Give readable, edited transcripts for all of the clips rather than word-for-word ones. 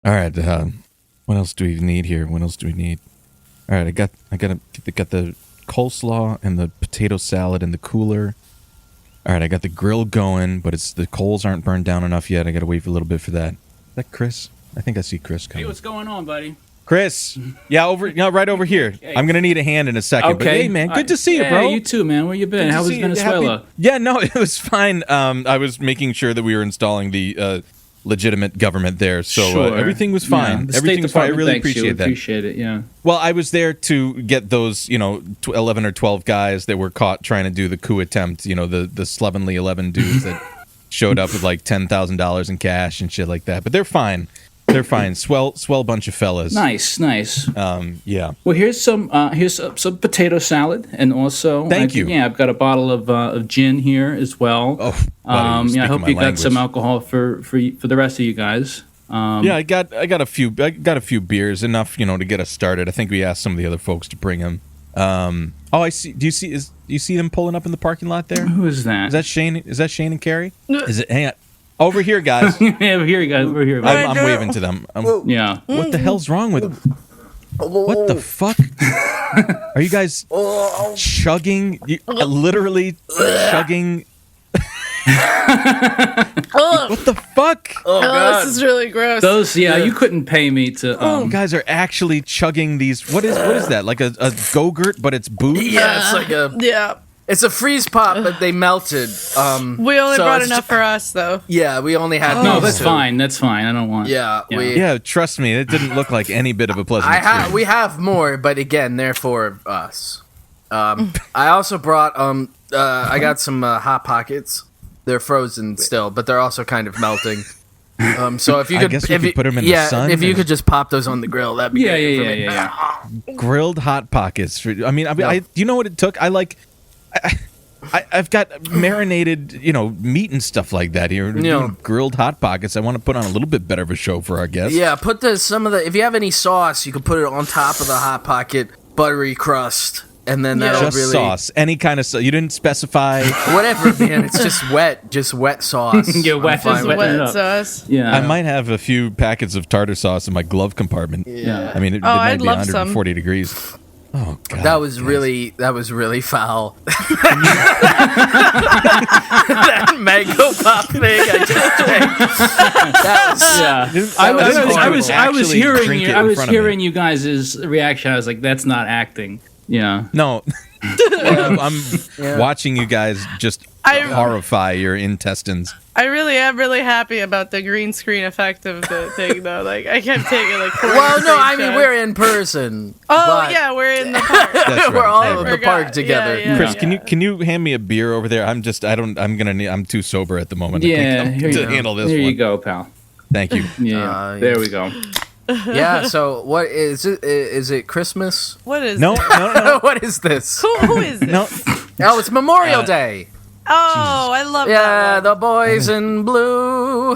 All right. What else do we need here? What else do we need? All right. I got the coleslaw and the potato salad in the cooler. All right. I got the grill going, but the coals aren't burned down enough yet. I got to wait for a little bit for that. Is that Chris? I think I see Chris coming. Hey, what's going on, buddy? Chris. Yeah, right over here. Okay. I'm gonna need a hand in a second. Okay. But hey, man, good to see you, bro. Yeah, you too, man. Where you been? How was Venezuela? Yeah, no, it was fine. I was making sure that we were installing the legitimate government there, so Sure. everything was fine. Yeah, the Everything State was fine. I Department really thanks you. appreciate that. Appreciate it. Yeah. Well, I was there to get those, 11 or 12 guys that were caught trying to do the coup attempt. The slovenly 11 dudes that showed up with like $10,000 in cash and shit like that. But they're fine. They're fine. Swell bunch of fellas. Nice. Yeah. Well, here's some potato salad, and also Thank you. Yeah, I've got a bottle of gin here as well. Oh, buddy, I hope you got language. some alcohol for the rest of you guys. Yeah, I got a few beers, enough, to get us started. I think we asked some of the other folks to bring them. I see. Do you see them pulling up in the parking lot there? Who is that? Is that Shane? Is that Shane and Carrie? Is it? Hang on. Over here, guys. Yeah, over here, guys. Over here. I'm waving to them. Yeah. What the hell's wrong with them? What the fuck? Are you guys chugging? Literally chugging? What the fuck? Oh, God. This is really gross. Those, you couldn't pay me to. You guys are actually chugging these. What is that? Like a Go-Gurt, but it's booze? Yeah, it's like it's a freeze pop, but they melted. We only brought enough for us, though. Yeah, we only had. No, that's fine. That's fine. I don't want. Yeah, trust me, it didn't look like any bit of a pleasant experience. We have more, but again, they're for us. I also brought. I got some Hot Pockets. They're frozen still, but they're also kind of melting. So if you could, put them in the sun. If you could just pop those on the grill, that'd be great for me. Yeah. Grilled Hot Pockets. I mean, do you know what it took? I've got marinated, meat and stuff like that here. Grilled Hot Pockets. I want to put on a little bit better of a show for our guests. Yeah, put some of the. If you have any sauce, you can put it on top of the Hot Pocket, buttery crust, and then that'll just really sauce, any kind of sauce. You didn't specify. Whatever, man. It's just wet sauce. Wet sauce. Yeah, I might have a few packets of tartar sauce in my glove compartment. Yeah, I mean, it might be 140 degrees. Oh God, that was really foul. That mango pop thing I just drank. I was hearing you guys' reaction. I was like, that's not acting. Yeah. No. I'm watching you guys just horrify your intestines. I really am really happy about the green screen effect of the thing, though. Like, I kept taking like. Well, no, I mean we're in person. Oh yeah, we're in the park. That's right. We're all in the park together. Yeah, Chris, can you hand me a beer over there? I'm too sober at the moment. Yeah, to handle this. Here one. you go, pal. Thank you. Yeah, there we go. Yeah. So what is it? Is it Christmas? What is? No. What is this? Who is it? No. Oh, it's Memorial Day. Oh, I love that. Yeah, the boys in blue.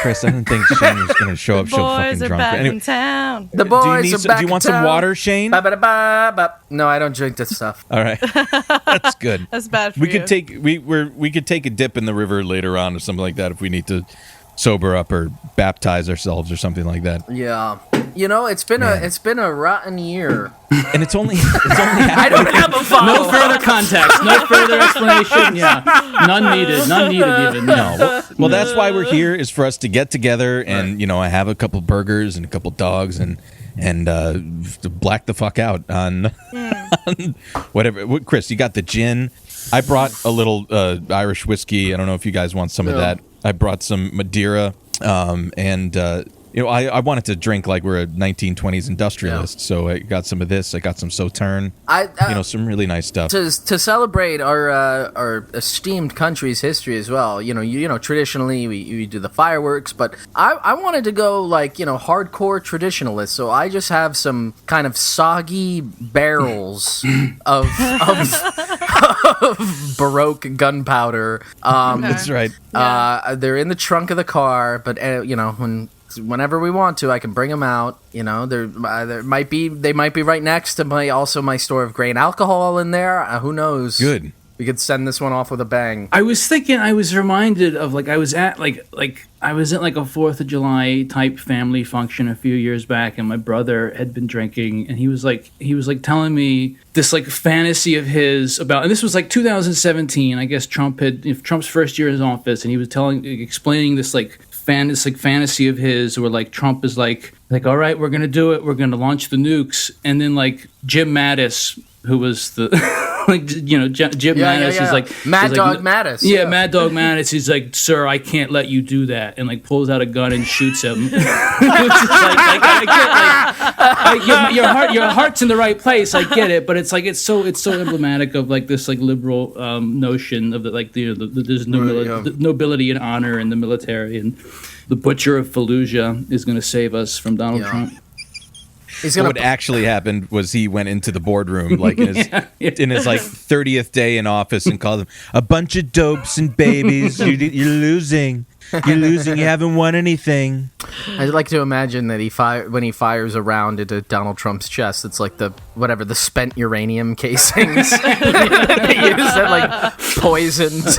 Chris, I didn't think Shane was going to show up so fucking Boys are drunk. back Anyway, in town. The boys are back. Do you want some water, Shane? No, I don't drink this stuff. All right, that's good. That's bad for we you. could take we could take a dip in the river later on or something like that if we need to sober up or baptize ourselves or something like that. Yeah. It's been a rotten year. And it's only I don't have a follow. No further context, no further explanation. Yeah, none needed even. No. Well, that's why we're here, is for us to get together and I have a couple burgers and a couple dogs and black the fuck out on whatever. Chris, you got the gin. I brought a little Irish whiskey. I don't know if you guys want some of that. I brought some Madeira and I wanted to drink like we're a 1920s industrialist, so I got some of this. I got some Sauterne, some really nice stuff to celebrate our esteemed country's history as well. Traditionally we do the fireworks, but I wanted to go like hardcore traditionalist. So I just have some kind of soggy barrels of Baroque gunpowder. That's right. They're in the trunk of the car, but whenever we want to, I can bring them out. They might be right next to my store of grain alcohol in there. Who knows? Good. We could send this one off with a bang. I was reminded of I was at like a 4th of July type family function a few years back, and my brother had been drinking, and he was telling me this fantasy of his about, and this was 2017. I guess Trump's first year in office, and he was explaining this fantasy of his where Trump is like, all right, we're gonna do it, we're gonna launch the nukes, and then Jim Mattis, who was the Jim Mattis is Mad Dog Mattis. Yeah, Mad Dog Mattis. He's like, sir, I can't let you do that, and pulls out a gun and shoots him. Which is your heart's in the right place. I get it, but it's so emblematic of this liberal notion of there's nobility and honor in the military, and the butcher of Fallujah is going to save us from Donald Trump. What actually happened was he went into the boardroom in his 30th day in office and called them a bunch of dopes and babies. You're losing. You're losing. You haven't won anything. I'd like to imagine that when he fires a round into Donald Trump's chest, it's the spent uranium casings they use that poisoned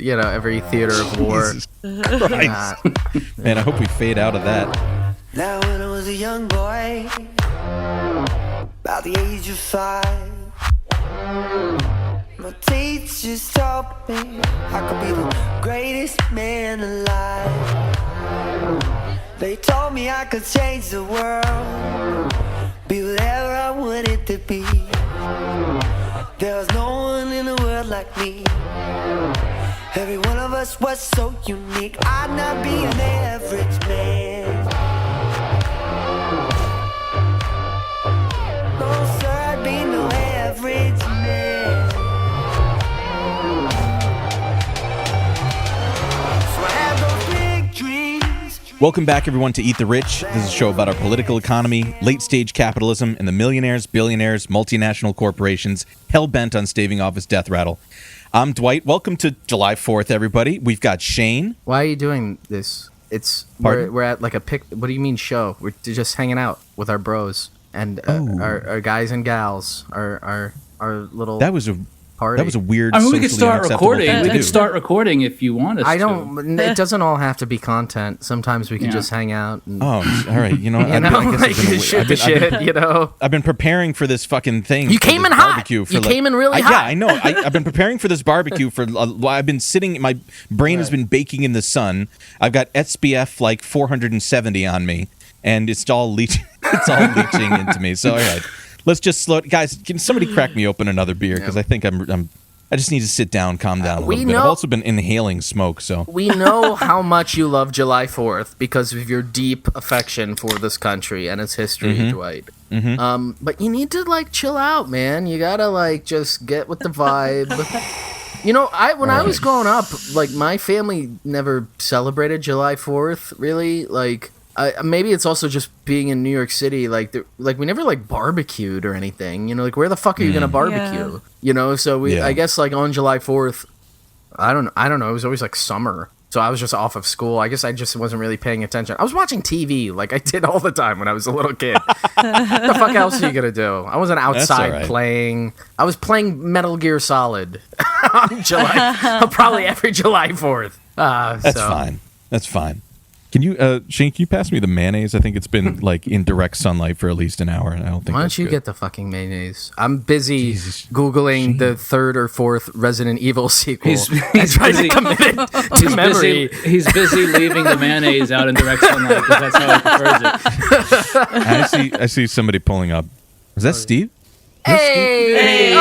every theater of war. Christ. Man, I hope we fade out of that. Now when I was a young boy, about the age of 5, my teachers taught me I could be the greatest man alive. They told me I could change the world, be whatever I wanted to be. There was no one in the world like me. Every one of us was so unique. I'd not be an average man. No, sir, I'd be no average man. So I had those big dreams. Welcome back, everyone, to Eat the Rich. This is a show about our political economy, late-stage capitalism, and the millionaires, billionaires, multinational corporations hell-bent on staving off his death rattle. I'm Dwight. Welcome to July 4th, everybody. We've got Shane. Why are you doing this? We're at a pic. What do you mean show? We're just hanging out with our bros and our guys and gals. Our little. That was a party. That was a weird. I mean, we could start recording. We could start recording if you want us. It doesn't all have to be content. Sometimes we can just hang out. And, all right. I've been preparing for this fucking thing. You came in hot. You came in really hot. Yeah, I know. I've been preparing for this barbecue for. I've been sitting. My brain has been baking in the sun. I've got SPF 470 on me, and it's all leaching. It's all leaching into me. So all right. Let's just slow it. Guys, can somebody crack me open another beer? Because I think I just need to sit down, calm down a little bit. I've also been inhaling smoke, so. We know how much you love July 4th because of your deep affection for this country and its history, Dwight. Mm-hmm. But you need to, chill out, man. You gotta, just get with the vibe. When I was growing up, my family never celebrated July 4th, really. Maybe it's also just being in New York City. We never barbecued or anything. Where the fuck are you gonna barbecue? Yeah. So I guess on July 4th, I don't know. It was always summer, so I was just off of school. I guess I just wasn't really paying attention. I was watching TV like I did all the time when I was a little kid. What the fuck else are you gonna do? I wasn't outside playing. I was playing Metal Gear Solid on probably every July 4th. That's fine. That's fine. Can you, Shane? Can you pass me the mayonnaise? I think it's been in direct sunlight for at least an hour, and I don't think. Why don't you get the fucking mayonnaise? I'm busy googling the 3rd or 4th Resident Evil sequel. He's busy committed to memory. He's busy leaving the mayonnaise out in direct sunlight because that's how he prefers it. I see somebody pulling up. Is that Steve? Hey! Hey!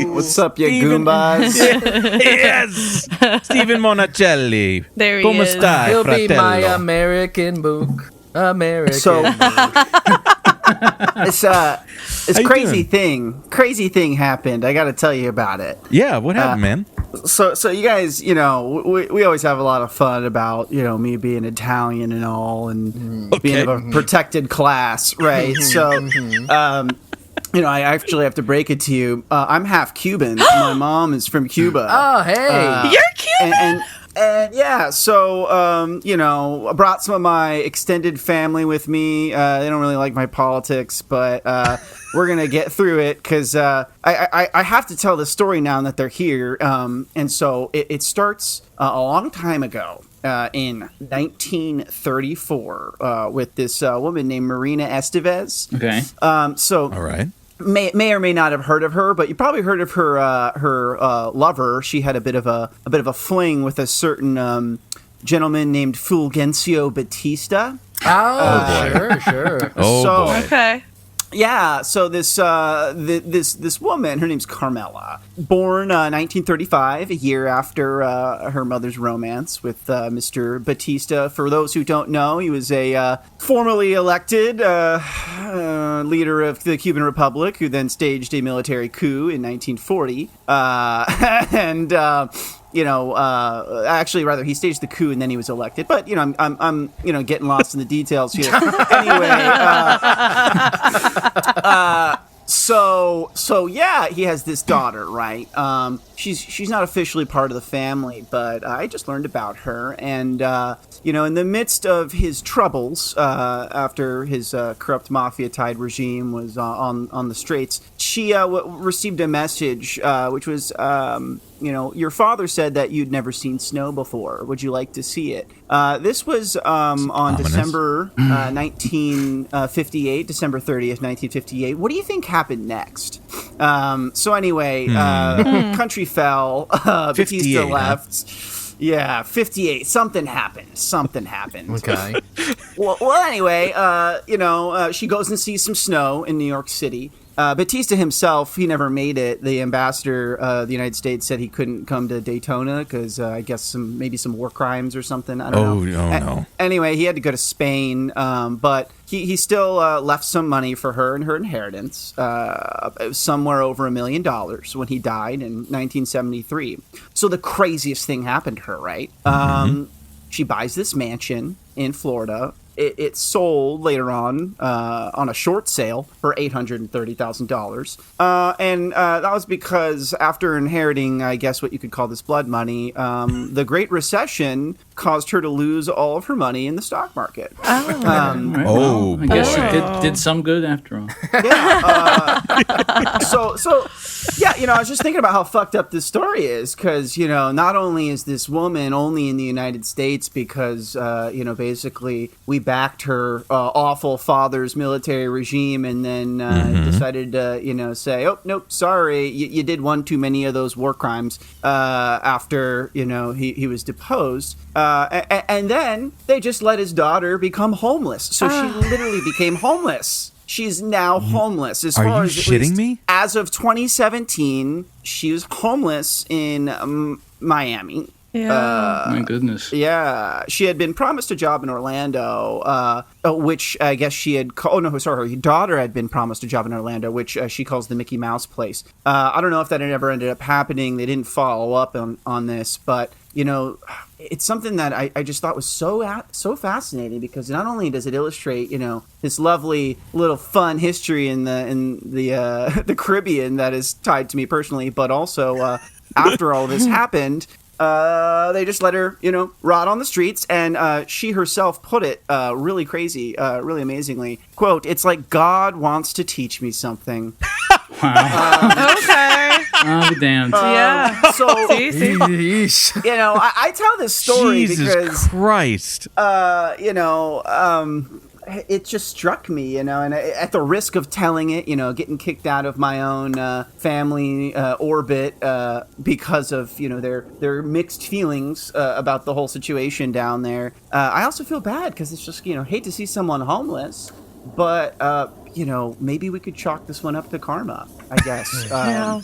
What's up, you goombas? Yes! Stephen Monacelli. There he Come is. stai, He'll fratello? be my American book. So, it's crazy thing happened. I got to tell you about it. Yeah, what happened, man? So you guys, we always have a lot of fun about, me being Italian and all, and being of a protected class, right? So, I actually have to break it to you. I'm half Cuban. My mom is from Cuba. Oh, hey. You're Cuban? And yeah, so I brought some of my extended family with me. They don't really like my politics, but we're gonna get through it because I have to tell the story now that they're here. And so it starts a long time ago. In 1934, with this woman named Marina Estevez. Okay. So All right. may or may not have heard of her, but you probably heard of her lover. She had a bit of a fling with a certain gentleman named Fulgencio Batista. Oh, sure. Oh, So- boy. Okay. Yeah, so this woman, her name's Carmela, born 1935, a year after her mother's romance with Mr. Batista. For those who don't know, he was a formerly elected leader of the Cuban Republic, who then staged a military coup in 1940, actually, rather, he staged the coup and then he was elected. But I'm getting lost in the details here. Anyway. So yeah, he has this daughter, right? She's not officially part of the family, but I just learned about her, and in the midst of his troubles, after his corrupt mafia-tied regime was on the straits, she received a message, which was, your father said that you'd never seen snow before. Would you like to see it? This was on Ominous. December 1958, December 30th, 1958. What do you think happened next? So anyway, country fell. Batista 58, left. Yeah, 58. Something happened. Okay. Well, anyway, she goes and sees some snow in New York City. Batista himself, he never made it. The ambassador of the United States said he couldn't come to Daytona because I guess maybe some war crimes or something. I don't know. Oh, no. Anyway, he had to go to Spain, but he still left some money for her and her inheritance, somewhere over $1 million when he died in 1973. So the craziest thing happened to her, right? She buys this mansion in Florida. It sold later on a short sale for $830,000. And that was because after inheriting, I guess what you could call this blood money, the Great Recession caused her to lose all of her money in the stock market. Oh, I guess boy. it did some good after all. So yeah, I was just thinking about how fucked up this story is because, not only is this woman only in the United States because, basically we backed her awful father's military regime and then decided to, say, oh, nope, sorry, you did one too many of those war crimes after, he was deposed. And then they just let his daughter become homeless. So she literally became homeless. She's now homeless. Are you shitting me? As of 2017, she was homeless in Miami. Yeah. My goodness. Yeah, she had been promised a job in Orlando, which I guess she had. Her daughter had been promised a job in Orlando, which she calls the Mickey Mouse place. I don't know if that had ever ended up happening. They didn't follow up on this, but it's something that I just thought was so fascinating because not only does it illustrate this lovely little fun history in the Caribbean that is tied to me personally, but also after all this happened. They just let her, rot on the streets. And she herself put it really crazy, really amazingly. Quote, "It's like God wants to teach me something." Wow. Okay. I'll be damned. Yeah. So, See? Yeesh. I tell this story Jesus because, Christ. it just struck me, and at the risk of telling it, getting kicked out of my own family orbit because of their mixed feelings about the whole situation down there. I also feel bad because it's just hate to see someone homeless, but maybe we could chalk this one up to karma, I guess. Yeah.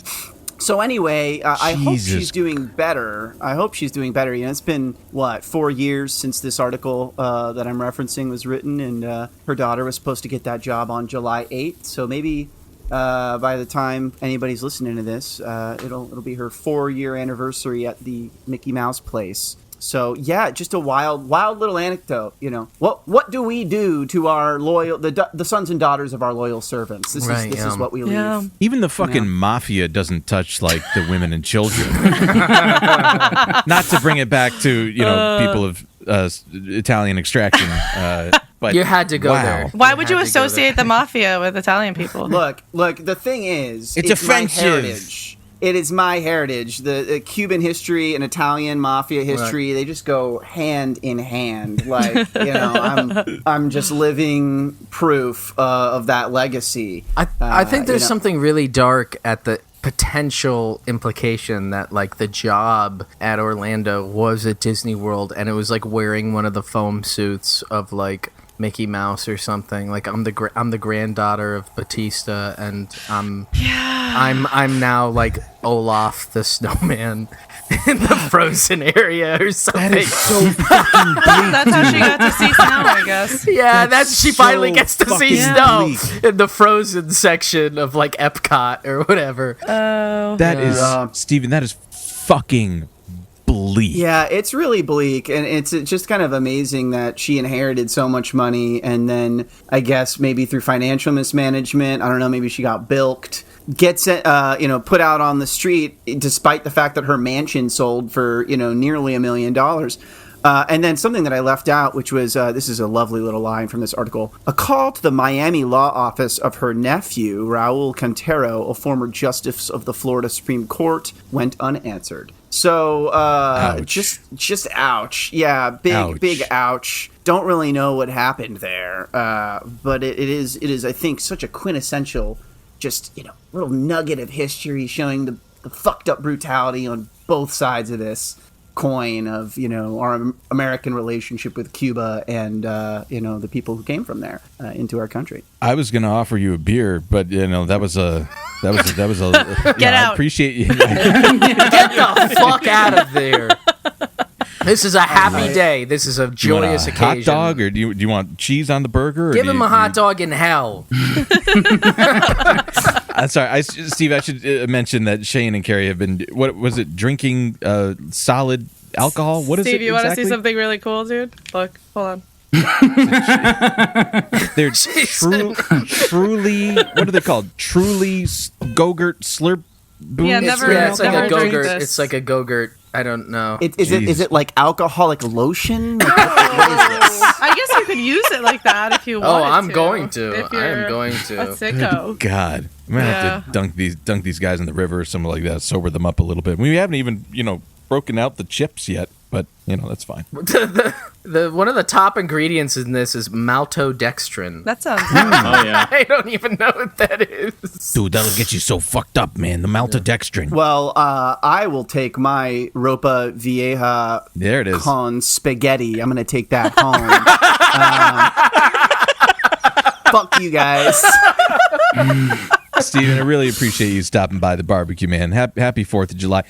So anyway, I hope Jesus. she's doing better. It's been, 4 years since this article that I'm referencing was written, and her daughter was supposed to get that job on July 8th. So maybe by the time anybody's listening to this, it'll be her 4-year anniversary at the Mickey Mouse place. So yeah, just a wild little anecdote. What do we do to our loyal the sons and daughters of our loyal servants? This is what we leave. Yeah. Even the fucking mafia doesn't touch like the women and children. Not to bring it back to people of Italian extraction, but You had to go there. Why would you associate the mafia with Italian people? Look. The thing is, It's offensive. my heritage. It is my heritage. The Cuban history and Italian mafia history, they just go hand in hand. Like, I'm just living proof of that legacy. I think there's something really dark at the potential implication that like the job at Orlando was at Disney World, and it was like wearing one of the foam suits of like Mickey Mouse or something. Like I'm the granddaughter of Batista, and I'm now like Olaf the snowman in the frozen area or something. that is so fucking bleak. That's how she got to see snow, I guess. Yeah, she finally gets to see fucking snow bleak. in the frozen section of like Epcot or whatever. That is Steven, that is fucking bleak. Yeah, it's really bleak, and it's just kind of amazing that she inherited so much money, and then I guess maybe through financial mismanagement, I don't know, maybe she got bilked, gets put out on the street, despite the fact that her mansion sold for nearly $1 million. And then something that I left out, which was, this is a lovely little line from this article. A call to the Miami law office of her nephew, Raul Cantero, a former justice of the Florida Supreme Court, went unanswered. So, ouch. just ouch. Yeah, big ouch. Don't really know what happened there. But it is, I think, such a quintessential, just, little nugget of history showing the fucked up brutality on both sides of this coin of our American relationship with Cuba and the people who came from there into our country. I was going to offer you a beer, but that was a Get out. I appreciate you. Get the fuck out of there. This is a happy day. This is a joyous you want a occasion. hot dog, or do you want cheese on the burger? Or Give do him you- a hot dog in hell. I'm sorry, Steve. I should mention that Shane and Carrie have been. What was it? Drinking solid alcohol. What is Steve, it? you want to exactly? see something really cool, dude? Look, hold on. They're truly. What are they called? Truly Go-Gurt Slurp. Boons? Yeah, never- Yeah, it's like never a drink Go-Gurt. this. It's like a Go-Gurt. I don't know. Is it like alcoholic lotion? Like, I guess you could use it like that if you wanted to. I'm going to. If I am you're going to. A sicko. God, I'm gonna have to dunk these guys in the river or something like that. Sober them up a little bit. We haven't even broken out the chips yet, but that's fine. The one of the top ingredients in this is maltodextrin. That sounds. Oh yeah. I don't even know what that is. Dude, that'll get you so fucked up, man. The maltodextrin. well, I will take my Ropa Vieja There it is. con spaghetti. I'm going to take that home. Fuck you guys. Steven, I really appreciate you stopping by the barbecue, man. Happy 4th of July.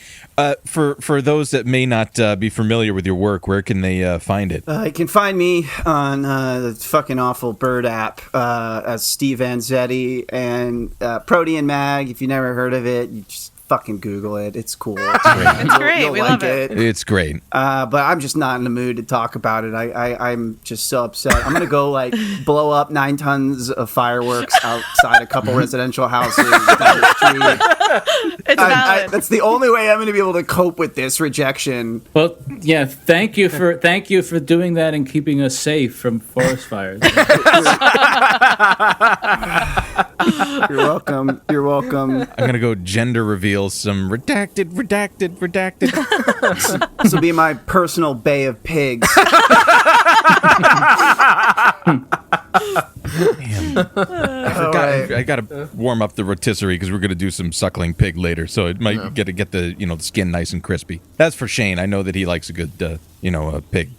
For those that may not be familiar with your work, where can they find it? You can find me on the fucking awful Bird app as Steve Vanzetti, and Protean Mag. If you never heard of it, you just fucking Google it. It's cool. It's great. You'll We like love it. It's great. But I'm just not in the mood to talk about it. I'm just so upset. I'm gonna go blow up 9 tons of fireworks outside a couple residential houses down the street. It's valid. That's the only way I'm gonna be able to cope with this rejection. Well, yeah. Thank you for doing that and keeping us safe from forest fires. You're welcome. You're welcome. I'm gonna go gender reveal some redacted. This will be my personal Bay of Pigs. Damn. I forgot. I gotta warm up the rotisserie because we're gonna do some suckling pig later, so it might get the the skin nice and crispy. That's for Shane. I know that he likes a good pig.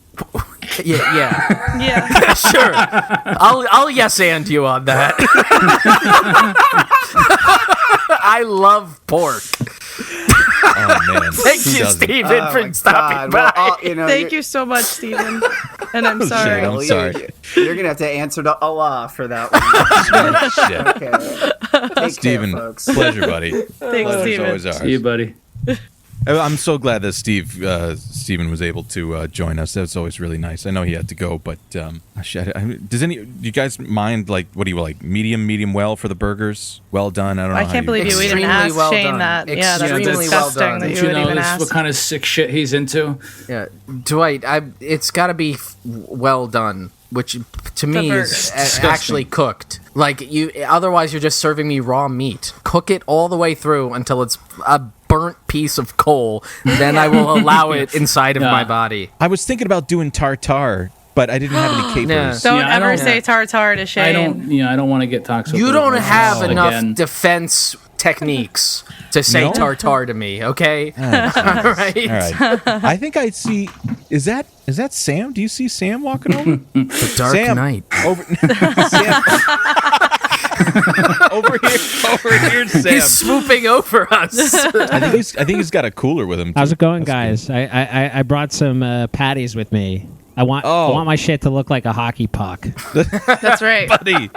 Yeah. Yeah. Sure. I'll yes and you on that. I love pork. Oh man! Thank Who you, doesn't? Steven, for stopping by. Well, Thank you so much, Stephen. And I'm sorry. I'm sorry. You're gonna have to answer to Allah for that one. Shit. Okay. Take Steven, care, folks. pleasure, buddy. Thanks, Pleasure's Steven. always ours. See you, buddy. I'm so glad that Steven was able to join us. That's always really nice. I know he had to go, but do you guys mind, like, what do you like, medium well for the burgers? Well done. I don't know. I can't believe you even Extremely asked well Shane done. that. Yeah, that's Extremely disgusting well done. that Do you you would know even this, ask. what kind of sick shit he's into? Yeah, Dwight, it's got to be well done, which to me is burgers. actually cooked. Like otherwise you're just serving me raw meat. Cook it all the way through until it's a burnt piece of coal. Then I will allow it inside of my body. I was thinking about doing tartare, but I didn't have any capers. Don't Yeah, I ever don't- say tartare to Shane. I don't want to get toxic. You don't have enough again. defense techniques to say No? tartare to me, okay? All right. All right. I think I see. Is that Sam? Do you see Sam walking over? The Dark Sam, Knight. Over, Sam. over here, Sam. He's swooping over us. I think he's got a cooler with him. How's too. it going, That's guys? I brought some patties with me. I want my shit to look like a hockey puck. That's right. Buddy.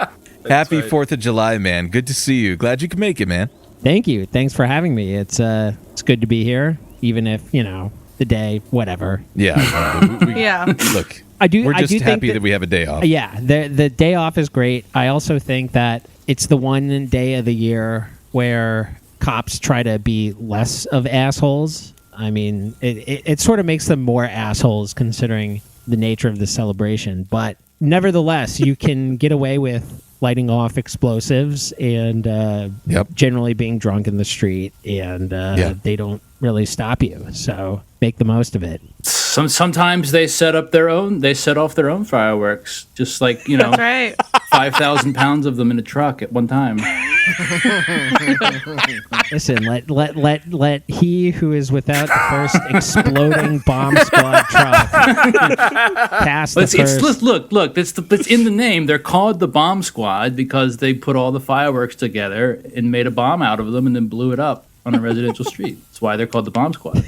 Happy 4th of July, man. Good to see you. Glad you could make it, man. Thank you. Thanks for having me. It's good to be here, even if the day, whatever. Yeah. Yeah. Look, I do. we're I just do happy think that we have a day off. Yeah, the day off is great. I also think that it's the one day of the year where cops try to be less of assholes. I mean, it sort of makes them more assholes considering the nature of the celebration. But nevertheless, you can get away with lighting off explosives and generally being drunk in the street, and they don't really stop you. So make the most of it. Sometimes they set off their own fireworks, just like That's right. 5,000 pounds of them in a truck at one time. Listen, let he who is without the first exploding bomb squad truck pass the first. Look. It's in the name. They're called the bomb squad because they put all the fireworks together and made a bomb out of them and then blew it up on a residential street. That's why they're called the bomb squad.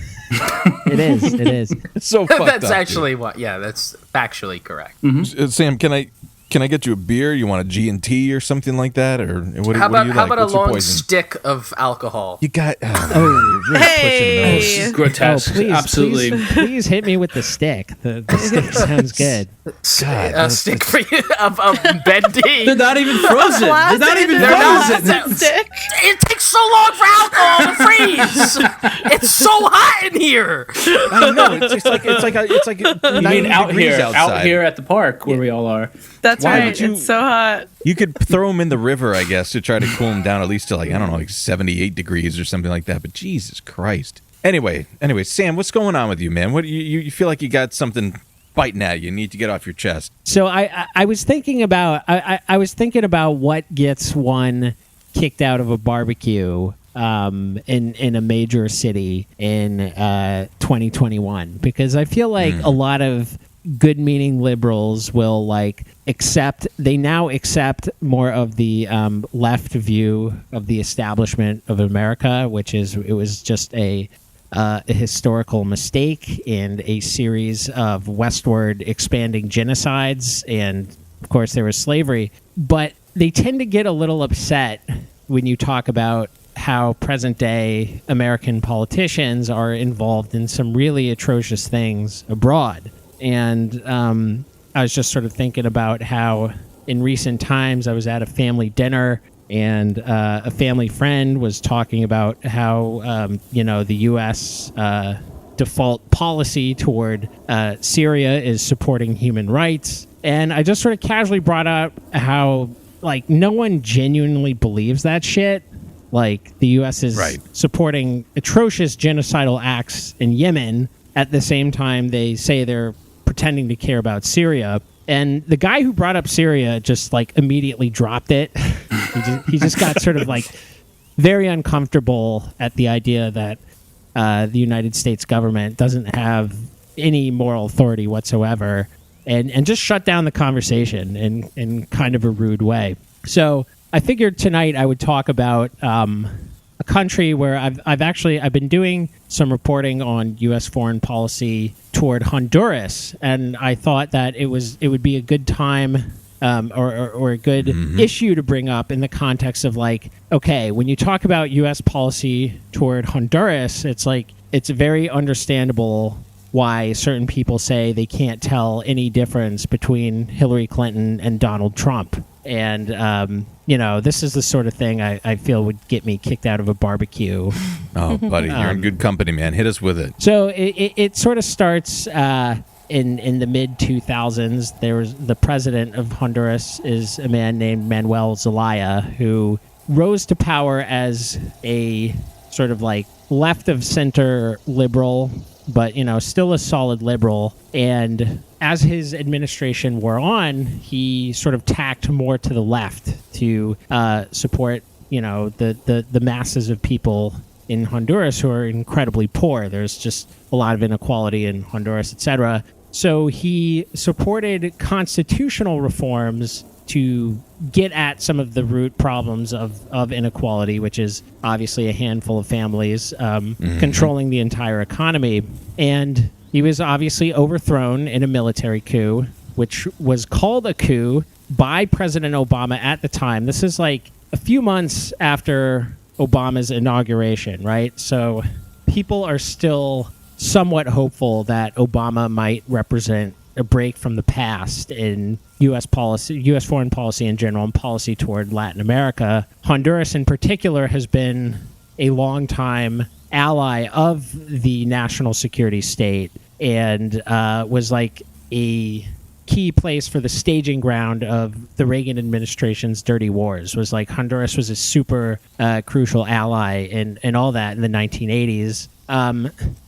It is. It's so fucked That's up, actually what. Yeah, that's factually correct. Sam, can I get you a beer? You want a G&T or something like that, or what? How what do you about like? a What's your long poison? stick of alcohol? You got. You're really Hey! pushing those. Grotesque. Please, Absolutely. please hit me with the stick. The stick sounds good. A stick for you of bendy. They're not even frozen. They're not even They're not frozen. stick. It takes so long for alcohol to freeze. It's so hot in here. I know. It's like You 90 mean out degrees here, outside. out here at the park where we all are. That's Why right. would you- It's so hot. You could throw them in the river, I guess, to try to cool them down at least to like 78 degrees or something like that. But Jesus Christ. Anyway, Sam, what's going on with you, man? What you feel like you got something biting at you? You need to get off your chest. So I was thinking about I was thinking about what gets one kicked out of a barbecue in a major city in 2021, because I feel like a lot of good-meaning liberals will accept more of the left view of the establishment of America, which is it was just a historical mistake and a series of westward expanding genocides, and of course there was slavery. But they tend to get a little upset when you talk about how present-day American politicians are involved in some really atrocious things abroad. And I was just sort of thinking about how in recent times I was at a family dinner, and a family friend was talking about how, the U.S. Default policy toward Syria is supporting human rights. And I just sort of casually brought up how, no one genuinely believes that shit. Like, the U.S. is supporting atrocious genocidal acts in Yemen. At the same time, they say they're pretending to care about Syria. And the guy who brought up Syria just immediately dropped it. he just got sort of very uncomfortable at the idea that the United States government doesn't have any moral authority whatsoever, and just shut down the conversation in kind of a rude way. So I figured tonight I would talk about a country where I've been doing some reporting on U.S. foreign policy toward Honduras, and I thought that it would be a good time or a good issue to bring up in the context of okay, when you talk about U.S. policy toward Honduras, it's it's very understandable why certain people say they can't tell any difference between Hillary Clinton and Donald Trump. And, this is the sort of thing I feel would get me kicked out of a barbecue. Oh, buddy, you're in good company, man. Hit us with it. So it sort of starts in the mid-2000s. There was the president of Honduras is a man named Manuel Zelaya, who rose to power as a sort of like left-of-center liberal, but, still a solid liberal. And as his administration wore on, he sort of tacked more to the left to support, the masses of people in Honduras who are incredibly poor. There's just a lot of inequality in Honduras, etc. So he supported constitutional reforms to get at some of the root problems of inequality, which is obviously a handful of families controlling the entire economy. And he was obviously overthrown in a military coup, which was called a coup by President Obama at the time. This is like a few months after Obama's inauguration, right? So people are still somewhat hopeful that Obama might represent a break from the past in U.S. policy, U.S. foreign policy in general, and policy toward Latin America. Honduras, in particular, has been a longtime ally of the national security state and was like a key place for the staging ground of the Reagan administration's dirty wars. Was like Honduras was a super crucial ally and all that in the 1980s.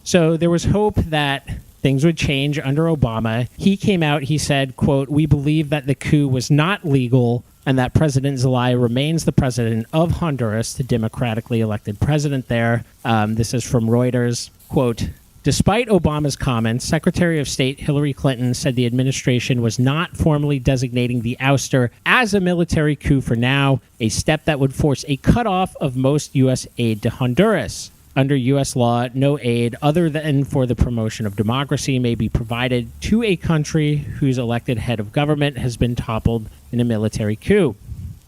So there was hope that things would change under Obama. He came out, he said, quote, "We believe that the coup was not legal and that President Zelaya remains the president of Honduras, the democratically elected president there." This is from Reuters. Quote, "Despite Obama's comments, Secretary of State Hillary Clinton said the administration was not formally designating the ouster as a military coup for now, a step that would force a cutoff of most U.S. aid to Honduras. Under U.S. law, no aid other than for the promotion of democracy may be provided to a country whose elected head of government has been toppled in a military coup.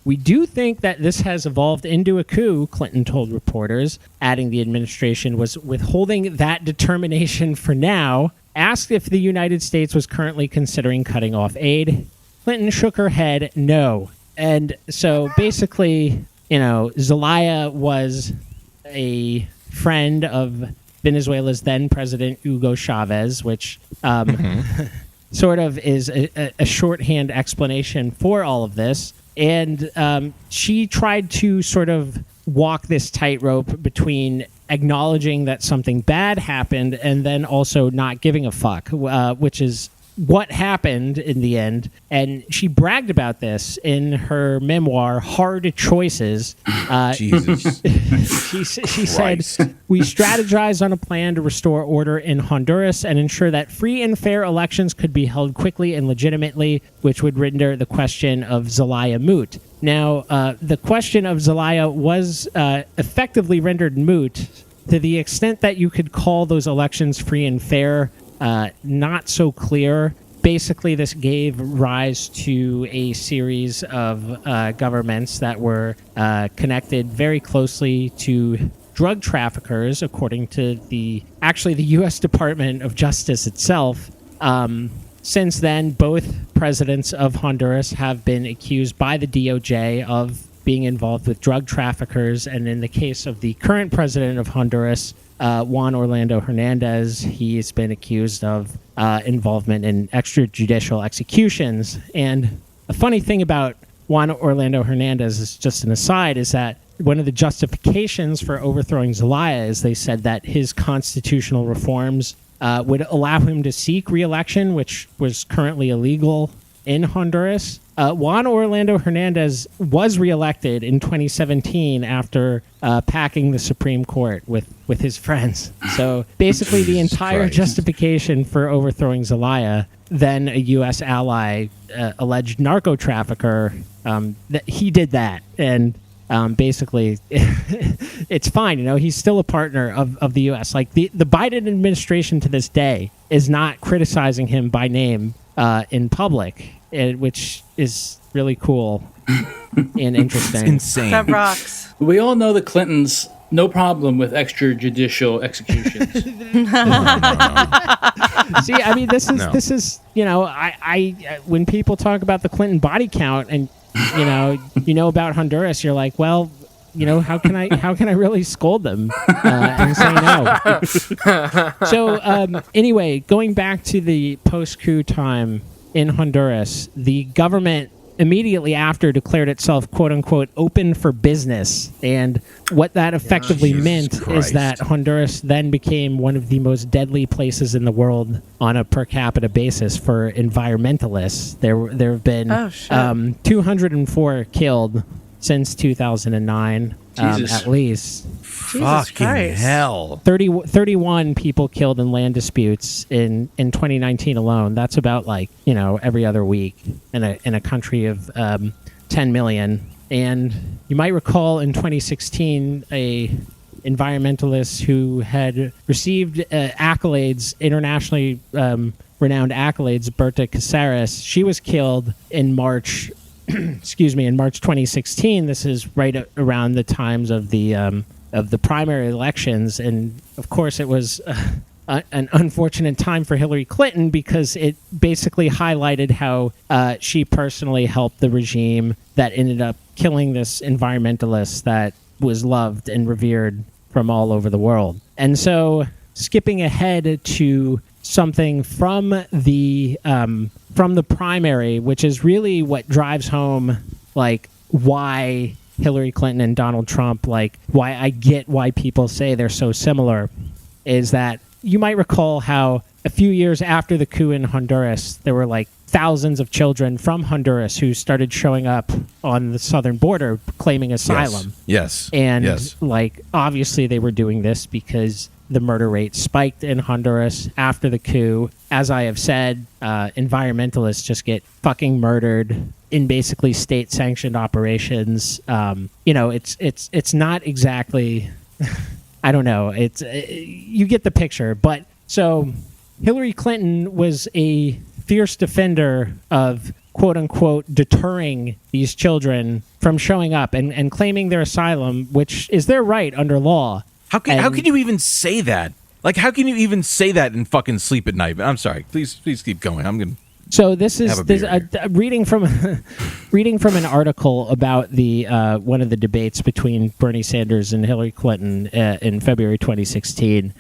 We do think that this has evolved into a coup," Clinton told reporters, adding the administration was withholding that determination for now. Asked if the United States was currently considering cutting off aid, Clinton shook her head no. And so basically, Zelaya was a friend of Venezuela's then president Hugo Chavez, which sort of is a shorthand explanation for all of this. And she tried to sort of walk this tightrope between acknowledging that something bad happened and then also not giving a fuck, which is what happened in the end. And she bragged about this in her memoir, Hard Choices. Jesus. She said, "We strategized on a plan to restore order in Honduras and ensure that free and fair elections could be held quickly and legitimately, which would render the question of Zelaya moot." Now, the question of Zelaya was effectively rendered moot to the extent that you could call those elections free and fair. Not so clear. Basically, this gave rise to a series of governments that were connected very closely to drug traffickers, according to the U.S. Department of Justice itself. Since then, both presidents of Honduras have been accused by the DOJ of being involved with drug traffickers, and in the case of the current president of Honduras, Juan Orlando Hernandez, he's been accused of involvement in extrajudicial executions. And a funny thing about Juan Orlando Hernandez, is just an aside, is that one of the justifications for overthrowing Zelaya is they said that his constitutional reforms would allow him to seek re-election, which was currently illegal in Honduras. Juan Orlando Hernandez was reelected in 2017 after packing the Supreme Court with his friends. So basically the entire justification for overthrowing Zelaya, then a U.S. ally, alleged narco trafficker, that he did that. And basically it's fine. He's still a partner of the U.S. Like the Biden administration to this day is not criticizing him by name in public, which is really cool and interesting. It's insane. That rocks. We all know the Clintons no problem with extrajudicial executions. See, I mean, this is I when people talk about the Clinton body count and you know about Honduras, you're like, well, how can I really scold them and say no? So anyway, going back to the post-coup time in Honduras, the government immediately after declared itself, quote unquote, open for business. And what that effectively meant is that Honduras then became one of the most deadly places in the world on a per capita basis for environmentalists. There have been 204 killed since 2009, at least. Fucking hell. 31 people killed in land disputes in 2019 alone. That's about every other week in a country of 10 million. And you might recall in 2016 a environmentalist who had received accolades, internationally renowned accolades, Berta Cáceres. She was killed in March. In March 2016. This is right around the times of the primary elections, and of course it was an unfortunate time for Hillary Clinton because it basically highlighted how she personally helped the regime that ended up killing this environmentalist that was loved and revered from all over the world. And so, skipping ahead to something from the primary, which is really what drives home why Hillary Clinton and Donald Trump, why I get why people say they're so similar, is that you might recall how a few years after the coup in Honduras, there were thousands of children from Honduras who started showing up on the southern border claiming asylum. Yes. And obviously they were doing this because the murder rate spiked in Honduras after the coup. As I have said, environmentalists just get fucking murdered in basically state-sanctioned operations. It's not exactly. I don't know. It's you get the picture. But so Hillary Clinton was a fierce defender of quote unquote deterring these children from showing up and claiming their asylum, which is their right under law. How can you even say that? How can you even say that and fucking sleep at night? I'm sorry. Please keep going. I'm gonna. So this is reading from an article about the one of the debates between Bernie Sanders and Hillary Clinton in February 2016.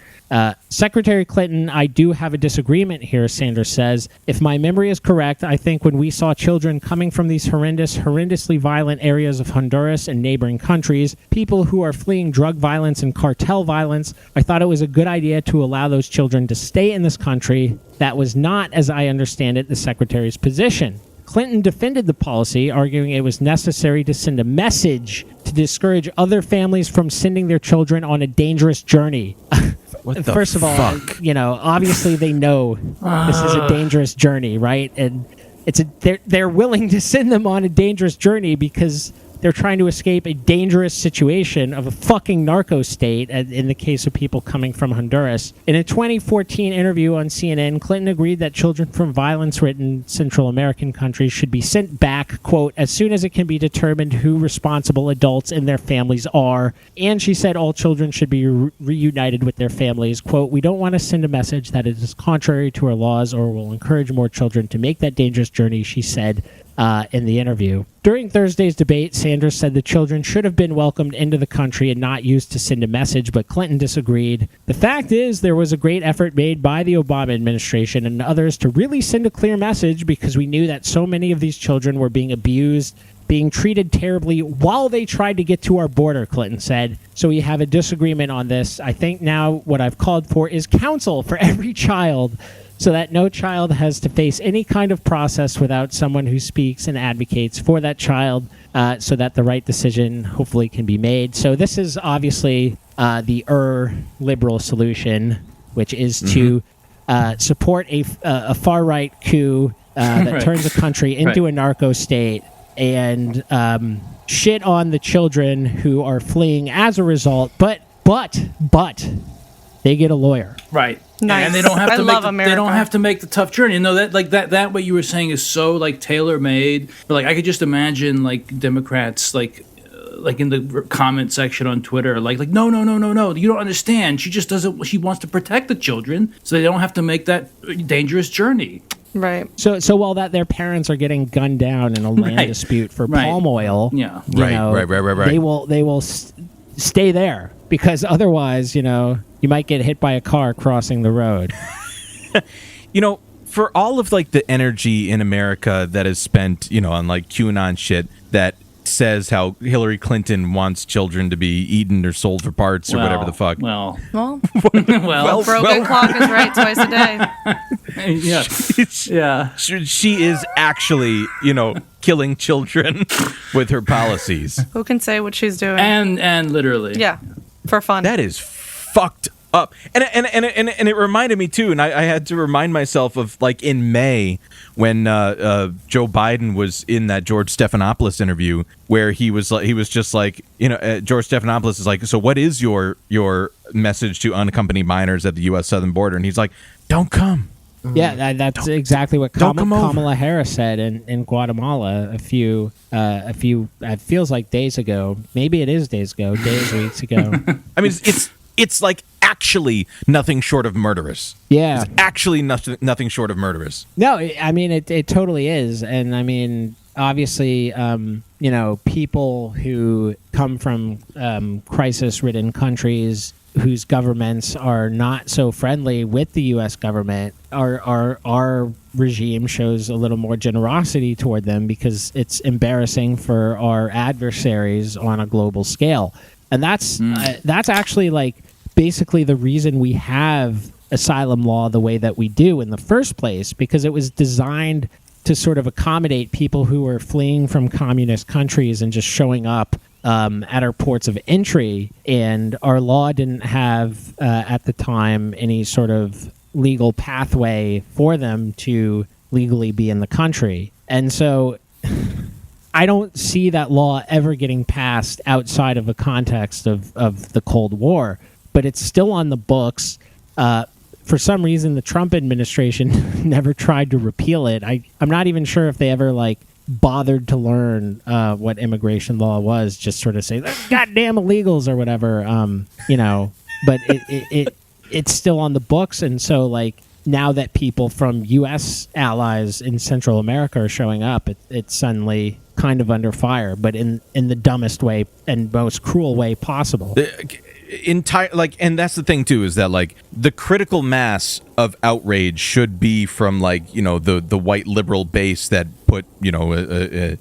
Secretary Clinton, I do have a disagreement here, Sanders says. If my memory is correct, I think when we saw children coming from these horrendously violent areas of Honduras and neighboring countries, people who are fleeing drug violence and cartel violence, I thought it was a good idea to allow those children to stay in this country. That was not, as I understand it, the secretary's position. Clinton defended the policy, arguing it was necessary to send a message to discourage other families from sending their children on a dangerous journey. First of all, obviously they know this is a dangerous journey, right? And they're willing to send them on a dangerous journey because they're trying to escape a dangerous situation of a fucking narco state, in the case of people coming from Honduras. In a 2014 interview on CNN, Clinton agreed that children from violence-ridden Central American countries should be sent back, quote, as soon as it can be determined who responsible adults and their families are. And she said all children should be reunited with their families. Quote, we don't want to send a message that it is contrary to our laws or will encourage more children to make that dangerous journey, she said. In the interview. During Thursday's debate, Sanders said the children should have been welcomed into the country and not used to send a message, but Clinton disagreed. The fact is, there was a great effort made by the Obama administration and others to really send a clear message because we knew that so many of these children were being abused, being treated terribly while they tried to get to our border, Clinton said. So we have a disagreement on this. I think now what I've called for is counsel for every child, so that no child has to face any kind of process without someone who speaks and advocates for that child, so that the right decision hopefully can be made. So this is obviously the liberal solution, which is to support a far-right coup that turns a country into a narco state and shit on the children who are fleeing as a result, but they get a lawyer. Right. Nice. And they don't have to America. They don't have to make the tough journey. That what you were saying is so tailor made. But I could just imagine Democrats like in the comment section on Twitter, like no, you don't understand. She just doesn't. She wants to protect the children so they don't have to make that dangerous journey. Right. So while that their parents are getting gunned down in a land dispute for palm oil, Yeah. Right. they will stay there because otherwise, you might get hit by a car crossing the road. For all of like the energy in America that is spent, on like QAnon shit that says how Hillary Clinton wants children to be eaten or sold for parts or whatever the fuck. Well, broken clock is right twice a day. yeah. She is actually, killing children with her policies. Who can say what she's doing? And literally. Yeah, for fun. That is fucked up. And it reminded me too, and I had to remind myself of like in May when Joe Biden was in that George Stephanopoulos interview where he was just like, George Stephanopoulos is like, so what is your message to unaccompanied minors at the U.S. southern border? And he's like, don't come. Yeah, that's exactly what Kamala Harris said in Guatemala a few it feels like days ago. Maybe it is days weeks ago. I mean, it's like actually nothing short of murderous. Yeah. It's actually nothing short of murderous. No, I mean, it totally is. And I mean, obviously, people who come from crisis-ridden countries whose governments are not so friendly with the U.S. government, our regime shows a little more generosity toward them because it's embarrassing for our adversaries on a global scale. And that's actually like basically the reason we have asylum law the way that we do in the first place, because it was designed to sort of accommodate people who are fleeing from communist countries and just showing up at our ports of entry. And our law didn't have at the time any sort of legal pathway for them to legally be in the country. And so I don't see that law ever getting passed outside of a context of the Cold War, but it's still on the books. For some reason, the Trump administration never tried to repeal it. I'm not even sure if they ever bothered to learn what immigration law was. Just sort of say, "Goddamn illegals" or whatever, But it's still on the books, and so now that people from U.S. allies in Central America are showing up, it's suddenly kind of under fire, but in the dumbest way and most cruel way possible. And that's the thing too, is that the critical mass of outrage should be from the white liberal base that put a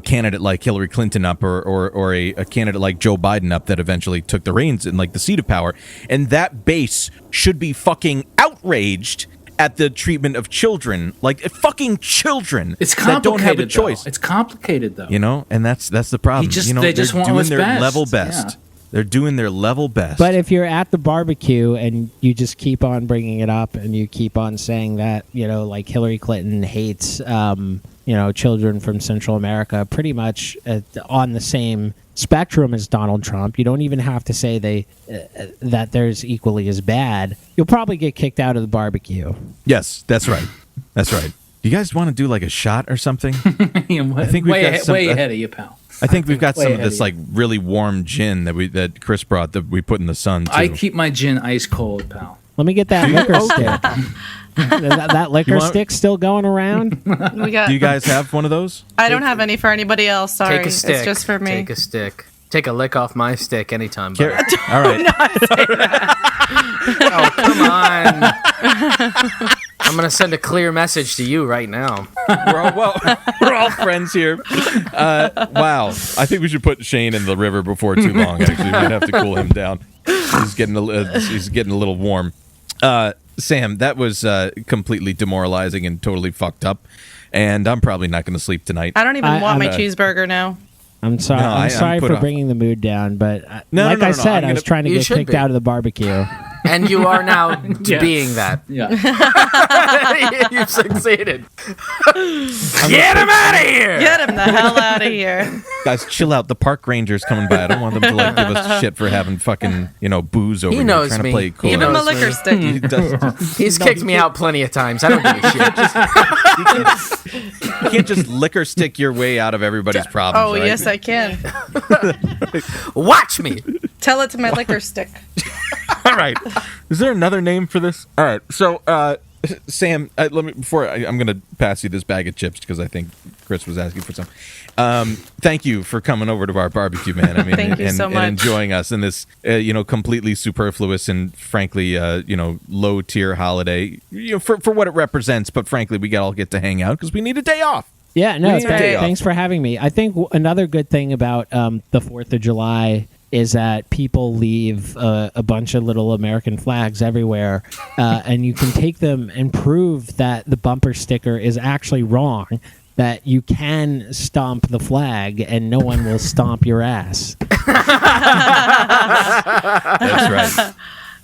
candidate like Hillary Clinton up or a candidate like Joe Biden up that eventually took the reins in the seat of power, and that base should be fucking outraged at the treatment of children, fucking children that don't have a choice. It's complicated though, and that's the problem. They just want what's their best. level best. Yeah. They're doing their level best. But if you're at the barbecue and you just keep on bringing it up and you keep on saying that, Hillary Clinton hates, children from Central America, pretty much on the same spectrum as Donald Trump, you don't even have to say that there's equally as bad. You'll probably get kicked out of the barbecue. Yes, that's right. That's right. You guys want to do a shot or something? I think way ahead of you, pal. I think we've got some of this really warm gin that Chris brought that we put in the sun too. I keep my gin ice cold, pal. Let me get that liquor stick. that liquor stick still going around? Do you guys have one of those? I don't have any for anybody else. Sorry, take a stick. It's just for me. Take a stick. Take a lick off my stick anytime. All right. Oh, come on. I'm gonna send a clear message to you right now. We're all friends here. Wow, I think we should put Shane in the river before too long. Actually, we might have to cool him down. He's getting a little warm. Sam, that was completely demoralizing and totally fucked up, and I'm probably not going to sleep tonight. I don't even want my cheeseburger now. I'm sorry. I'm sorry for bringing the mood down, but I was trying to get kicked out of the barbecue. And you are now Yeah. being that. Yeah. You've succeeded. Get him out of here! Get him the hell out of here. Guys, chill out. The park ranger's coming by. I don't want them to like give us shit for having fucking booze over He here. knows Trying me. to play cool. Give him a knows liquor me. stick. He does- He's kicked me out plenty of times. I don't give a shit. you can't just liquor stick your way out of everybody's problems. Oh, all right? yes, I can. Watch me. Tell it to my liquor stick. All right. Is there another name for this? All right. So, Sam, let me I'm going to pass you this bag of chips because I think Chris was asking for some. Thank you for coming over to our barbecue, man. I mean, Thank you so much. and enjoying us in this, completely superfluous and frankly, low tier holiday. For what it represents, but frankly, we all get to hang out because we need a day off. Yeah, no, We need a day off. thanks for having me. I think another good thing about the 4th of July is that people leave a bunch of little American flags everywhere, and you can take them and prove that the bumper sticker is actually wrong, that you can stomp the flag and no one will stomp your ass. That's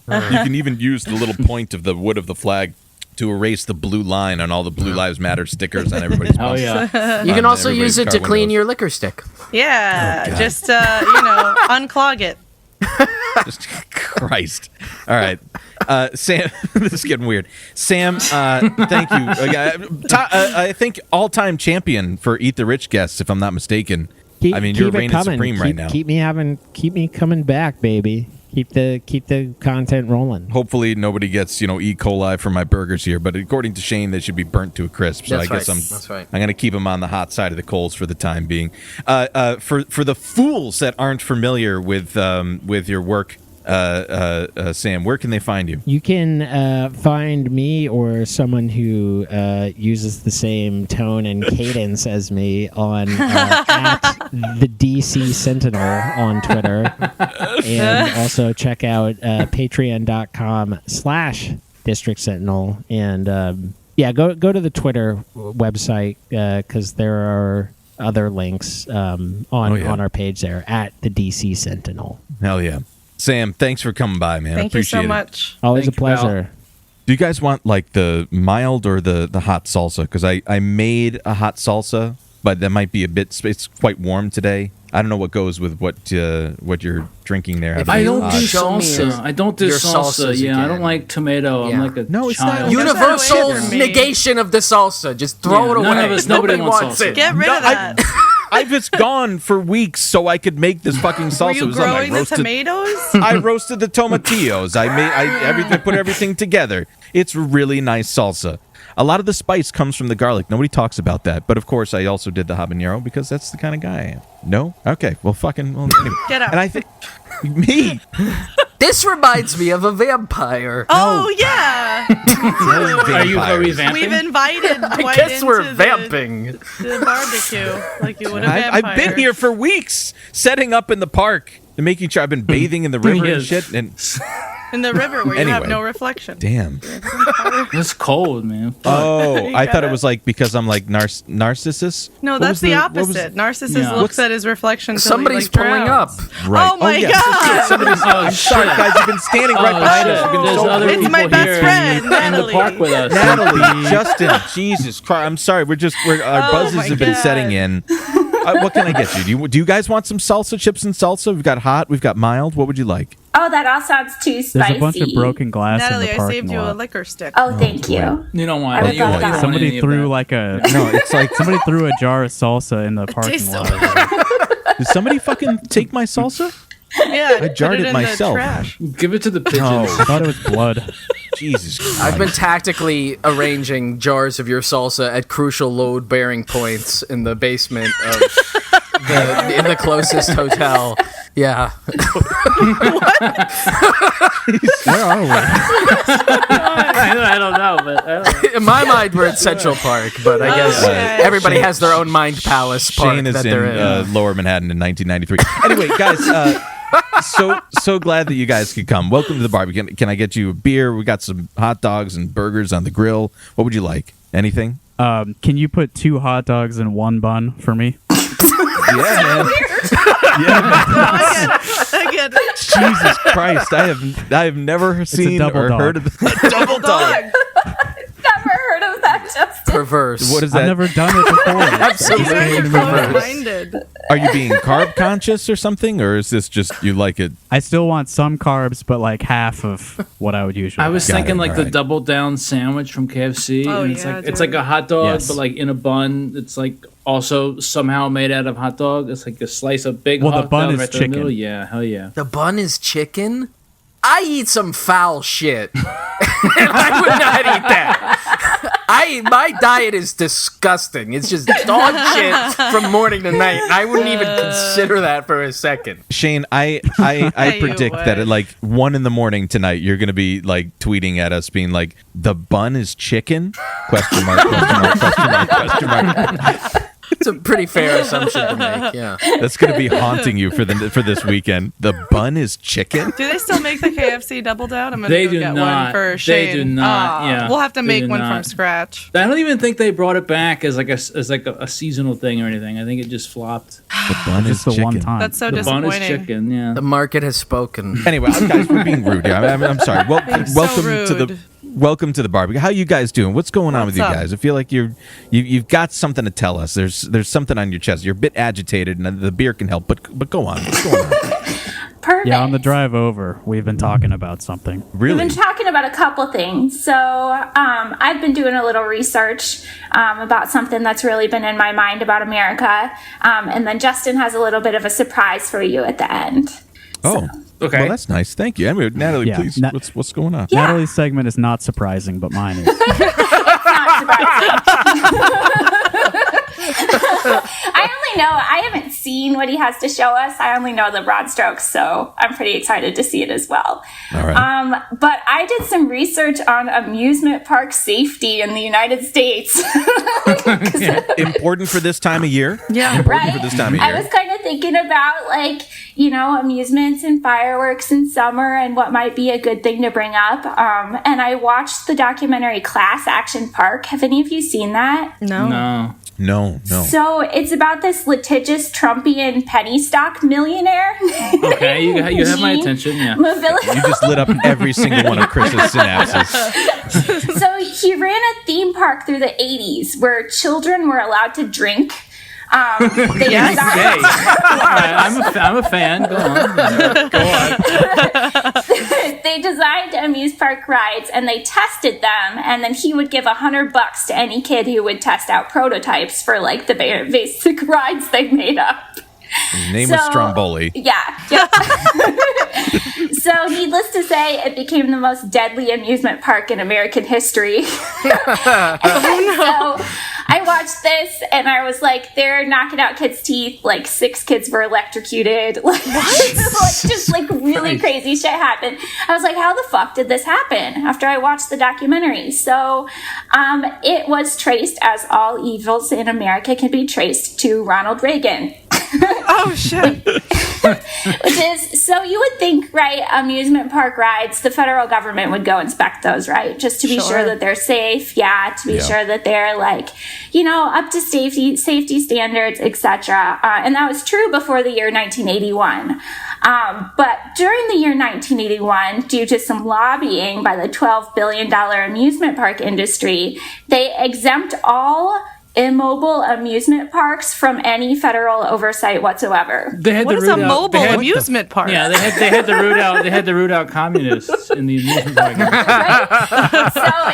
right. You can even use the little point of the wood of the flag to erase the blue line on all the Blue Lives Matter stickers on everybody's Oh bumper. yeah. You can On also use everybody's it to car clean windows. your liquor stick. Yeah, God. just unclog it. Just Christ. All right. Sam, this is getting weird. Sam, thank you. I think all-time champion for Eat the Rich guests, if I'm not mistaken. You're it reigning coming. supreme right now. Keep me coming back, baby. Keep the content rolling. Hopefully nobody gets, E. coli from my burgers here, but according to Shane, they should be burnt to a crisp. So That's I guess right. That's right. I'm going to keep them on the hot side of the coals for the time being. For the fools that aren't familiar with your work, Sam, where can they find you? You can find me or someone who uses the same tone and cadence as me on at the DC Sentinel on Twitter, and also check out patreon.com/District Sentinel, and go to the Twitter website because there are other links on our page there at the DC Sentinel. Hell yeah. Sam, thanks for coming by, man. Thank you Appreciate so it. much. Always Thank a you, pal. pleasure. Do you guys want like the mild or the hot salsa? Because I made a hot salsa, but that might be it's quite warm today. I don't know what goes with what you're drinking there. If I don't Uh, do show me salsa. I don't do your salsa. salsas Yeah, I again. don't like tomato. Yeah. I'm like a No, it's not. child. Universal Get that away from me. negation of the salsa. Just throw Yeah, it away. none of us- nobody wants salsa. it. Get rid of that. I've just gone for weeks so I could make this fucking salsa. Were It you was on my growing the roasted- tomatoes? I roasted the tomatillos. I put everything together. It's really nice salsa. A lot of the spice comes from the garlic. Nobody talks about that. But of course, I also did the habanero because that's the kind of guy I am. No? Okay. Well, anyway. Get out. And I think me. This reminds me of a vampire. Oh yeah, Are we Vampires. vamping? we've invited Dwight I guess we're into vamping. the barbecue like you would a vampire. I've been here for weeks, setting up in the park and making sure I've been bathing in the river and Yes. shit. And in the river where you have Anyway. no reflection. damn. It's cold, man. Oh, You I thought gotta- it was like because I'm like Narcissus. No, What that's was the what was- opposite. Narcissist Yeah. looks at his reflection. till he, Somebody's like, pulling drowns. up. Right. Oh my yes. god! Somebody's, I'm sorry, guys. You've been standing right Oh, behind shit. us. You've been There's so other It's people my best here friend, in the Natalie. park with us. Natalie, Justin, Jesus Christ! I'm sorry. Our Oh buzzes my have been God. setting in. What can I get you? Do you guys want some salsa, chips, and salsa? We've got hot. We've got mild. What would you like? Oh, that all sounds too spicy. There's a bunch of broken glass Natalie, in the I parking saved you a lot. liquor stick. Oh, thank you. You don't want I it. would You love don't that. want any Somebody of threw that. like a No, it's like somebody threw a jar of salsa in the parking tastes so lot. did somebody fucking take my salsa? Yeah, I jarred put it in myself. The trash. Give it to the pigeons. I thought it was blood. Jesus Christ! I've been tactically arranging jars of your salsa at crucial load-bearing points in the basement of in the closest hotel. Yeah. Where are we? I don't know, but I don't know. In my mind, we're at Central Park, but I guess Okay. everybody has their own mind palace park Shane is that in they're in. Lower Manhattan in 1993. Anyway, guys, so glad that you guys could come. Welcome to the barbecue. Can I get you a beer? We got some hot dogs and burgers on the grill. What would you like? Anything? Can you put 2 hot dogs in 1 bun for me? Yeah, man. I get it. Jesus Christ! I have never seen double or dog. heard of a double dog. Never heard of that, Justin. Perverse. What is I've that? never done it before. Absolutely You guys are perverse. close-minded. Are you being carb conscious or something, or is this just you like it? I still want some carbs, but like half of what I would usually. I was Got thinking it, like all the right. double down sandwich from KFC. Oh, and it's yeah, like it's dude. like a hot dog, Yes. but like in a bun. It's like also somehow made out of hot dog. It's like a slice of big Well, the hot bun dog is right through the chicken. middle. Yeah, hell yeah. The bun is chicken? I eat some foul shit. And I would not eat that. My diet is disgusting. It's just dog shit from morning to night. I wouldn't even consider that for a second. Shane, I You predict that at like 1 a.m. tonight, you're gonna be like tweeting at us, being like, "The bun is chicken?" Question mark? Question mark? Question mark? Question mark? It's a pretty fair assumption to make, yeah. That's gonna be haunting you for this weekend. The bun is chicken. Do they still make the KFC Double Down? I'm gonna They go do get not. one for They Shane. do not, yeah. We'll have to They make do one not. from scratch. I don't even think they brought it back as like a seasonal thing or anything. I think it just flopped. The bun is just the chicken. one time. That's so The bun is disappointing. chicken. Yeah. The market has spoken. Anyway, guys, we're being rude here. I'm sorry. Being so Welcome to the barbecue. How you guys doing? What's going on with you What's up? guys? I feel like you've got something to tell us. There's something on your chest. You're a bit agitated, and the beer can help. But go on. What's going on? Perfect. Yeah, on the drive over, we've been talking about something. We've Really? been talking about a couple things. So I've been doing a little research about something that's really been in my mind about America. And then Justin has a little bit of a surprise for you at the end. Oh, Okay. Well, that's nice. Thank you. Anyway, Natalie, Yeah, please. What's going on? Yeah. Natalie's segment is not surprising, but mine is. Not surprising. I haven't seen what he has to show us. I only know the broad strokes, so I'm pretty excited to see it as well. All right. But I did some research on amusement park safety in the United States. Important for this time of year. Yeah. Important for this time of I year. was kind of thinking about amusements and fireworks in summer and what might be a good thing to bring up. And I watched the documentary Class Action Park. Have any of you seen that? No. No. No. So it's about this litigious Trumpian penny stock millionaire. Okay, you have my attention. Yeah. Mobility. You just lit up every single one of Chris's synapses. So he ran a theme park through the 80s where children were allowed to drink. They Hey, designed, I'm a fan. Go on. they designed amuse park rides and they tested them, and then he would give $100 to any kid who would test out prototypes for like the basic rides they made up. His name was Stromboli. Yeah. So, needless to say, it became the most deadly amusement park in American history. So, I watched this and I was like, they're knocking out kids' teeth. Like 6 kids were electrocuted. Like, just really crazy shit happened. I was like, how the fuck did this happen? After I watched the documentary. So, it was traced, as all evils in America can be traced, to Ronald Reagan. Oh shit. Which is, so you would think, right, amusement park rides, the federal government would go inspect those, right? Just to be sure that they're safe, to be sure that they're up to safety standards, etc. And that was true before the year 1981. But during the year 1981, due to some lobbying by the $12 billion amusement park industry, they exempt all immobile amusement parks from any federal oversight whatsoever. They had What to is root a out- mobile they had- amusement park? Yeah, they had to root out. They had to root out communists in the amusement park. Right? So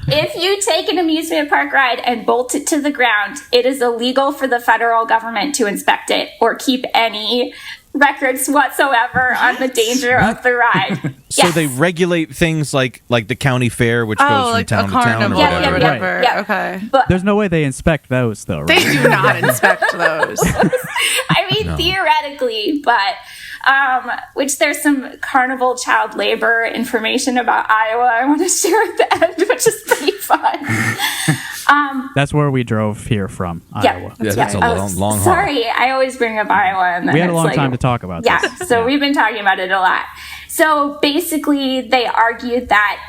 if you take an amusement park ride and bolt it to the ground, it is illegal for the federal government to inspect it or keep any records whatsoever on the danger of the ride. So Yes. they regulate things like the county fair, which goes from like town a to town or carnival whatever. or whatever. Yeah. Okay. But There's no way they inspect those, though, They right? do not inspect those. I mean, theoretically, but which there's some carnival child labor information about Iowa I want to share at the end, which is pretty fun. That's where we drove here from, Iowa. Yeah, that's a long haul. Sorry, I always bring up Iowa, and then We had a it's long like, time to talk about Yeah, this. so we've been talking about it a lot. So basically, they argued that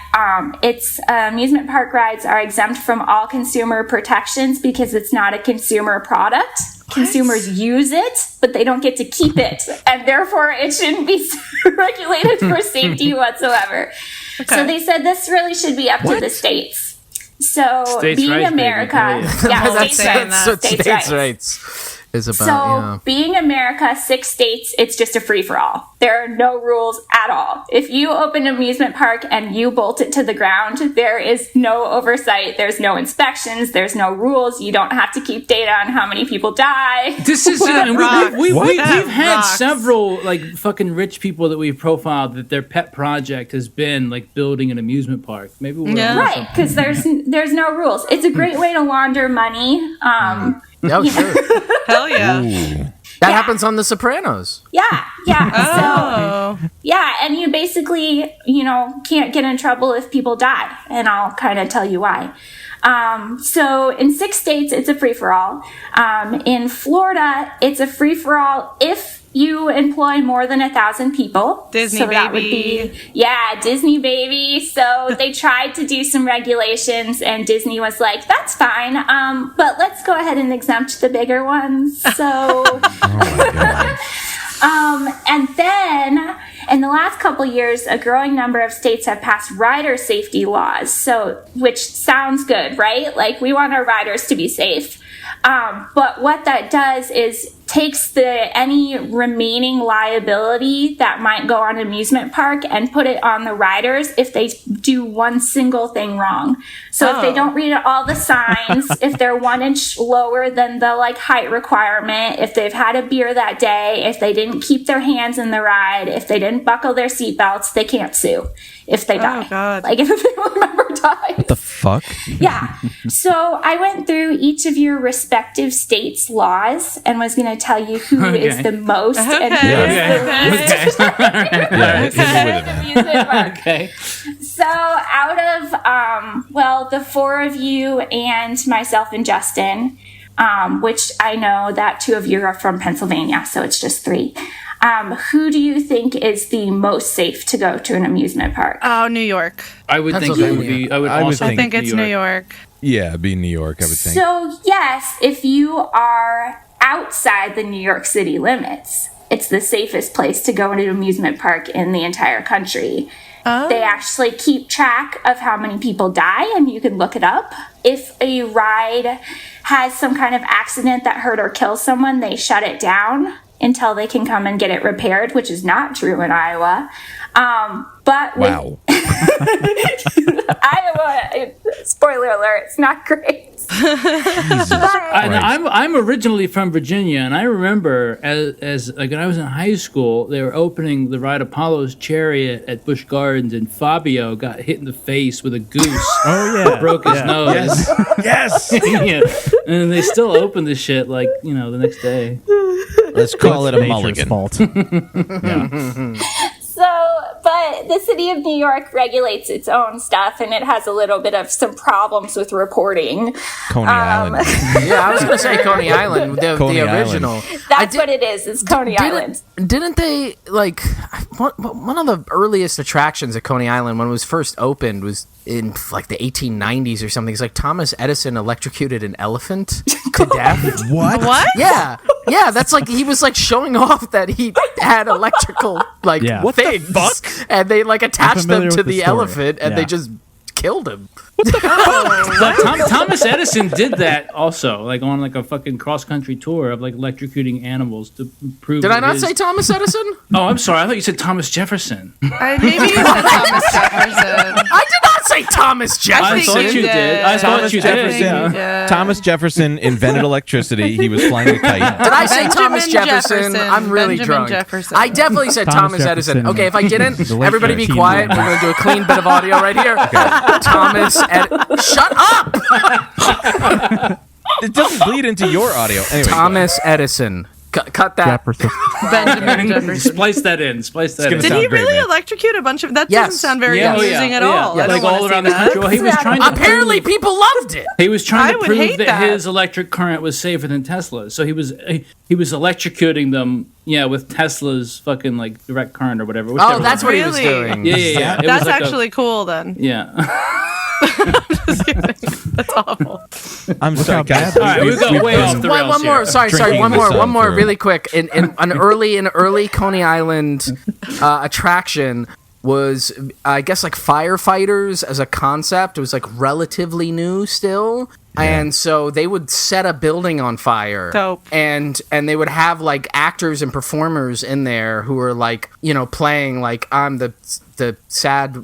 its amusement park rides are exempt from all consumer protections because it's not a consumer product. consumers use it, but they don't get to keep it, and therefore it shouldn't be regulated for safety whatsoever. Okay. So they said this really should be up to the states. So states being rights, America, that's what states' rights is about. So being America, 6 states, it's just a free-for-all. There are no rules at all. If you open an amusement park and you bolt it to the ground, there is no oversight. There's no inspections. There's no rules. You don't have to keep data on how many people die. This is we've had several like fucking rich people that we've profiled that their pet project has been like building an amusement park. Maybe we're right, because there's no rules. It's a great way to launder money. Oh, sure. Hell yeah. Ooh. That happens on The Sopranos. Yeah. Oh. So, yeah, and you basically, can't get in trouble if people die, and I'll kind of tell you why. So in 6 states, it's a free-for-all. In Florida, it's a free-for-all if you employ more than 1,000 people. Disney so baby. That would be, Disney baby. So they tried to do some regulations, and Disney was like, that's fine, but let's go ahead and exempt the bigger ones. So, Oh my God. and then in the last couple years, a growing number of states have passed rider safety laws. So, which sounds good, right? Like we want our riders to be safe. But what that does is takes any remaining liability that might go on an amusement park and put it on the riders if they do one single thing wrong. So if they don't read all the signs, if they're 1 inch lower than the height requirement, if they've had a beer that day, if they didn't keep their hands in the ride, if they didn't buckle their seatbelts, they can't sue if they die. God. Like if a family member dies. What the fuck? Yeah. So I went through each of your respective states' laws and was going to tell you who is the most and who is the least. Okay. So out of, the 4 of you and myself and Justin, which I know that 2 of you are from Pennsylvania, so it's just 3. Who do you think is the most safe to go to an amusement park? Oh, New York. I would think it would be. I think it's New York. Yeah, it'd be New York, I would think. So, yes, if you are outside the New York City limits, it's the safest place to go into an amusement park in the entire country. Oh. They actually keep track of how many people die, and you can look it up. If a ride has some kind of accident that hurt or kills someone, they shut it down until they can come and get it repaired, which is not true in Iowa. But wow. Iowa, spoiler alert, it's not great. I'm originally from Virginia, and I remember as when I was in high school, they were opening the ride Apollo's Chariot at Busch Gardens, and Fabio got hit in the face with a goose. Oh yeah, broke his nose. Yes. Yeah. And they still open the shit the next day. Let's call it a nature's mulligan. fault. Yeah. But the city of New York regulates its own stuff, and it has a little bit of some problems with reporting. Coney Island. Yeah, I was going to say Coney Island, Coney the Island. original. That's what it is. It's Coney Island. Didn't they, one of the earliest attractions at Coney Island when it was first opened was in the 1890s or something. It's Thomas Edison electrocuted an elephant to death. What? Yeah. Yeah, that's he was showing off that he had electrical What the fuck? And they attached them to with the the story. elephant and they just killed him. But Thomas Edison did that also, on a fucking cross-country tour of electrocuting animals to prove. Did I not say Thomas Edison? Oh, I'm sorry. I thought you said Thomas Jefferson. Maybe you said Thomas Jefferson. I did not say Thomas Jefferson. I thought you did. I thought you did. Yeah. Thomas Jefferson invented electricity. He was flying a kite. Did I say Thomas Jefferson? Jefferson. I'm really Benjamin drunk. Jefferson. I definitely said Thomas Edison. Jefferson. Okay, if I didn't, The late everybody be 13 quiet. man. We're going to do a clean bit of audio right here. Thomas Shut up! It doesn't bleed into your audio. Anyway, Thomas Edison. Cut that. Jefferson. Benjamin Jefferson. Splice that in. gonna Did sound he great, really man. electrocute a bunch of? That Yes. doesn't sound very Yeah, amusing at all. Yeah. I don't all wanna around see the country. Well, he was trying to Apparently, people loved it. He was trying I to would prove hate that that. his electric current was safer than Tesla's. So he was electrocuting them, with Tesla's fucking direct current or whatever. Oh, that's what he was Really? doing. Yeah. It That's was actually cool then. Yeah. That's awful. I'm sorry, guys. All right, we got way off the rails One more. here. Sorry. One more, really quick. In an early Coney Island attraction was, I guess, like firefighters as a concept. It was like relatively new still. And so they would set a building on fire. Dope. And they would have like actors and performers in there who were like, playing like, I'm the sad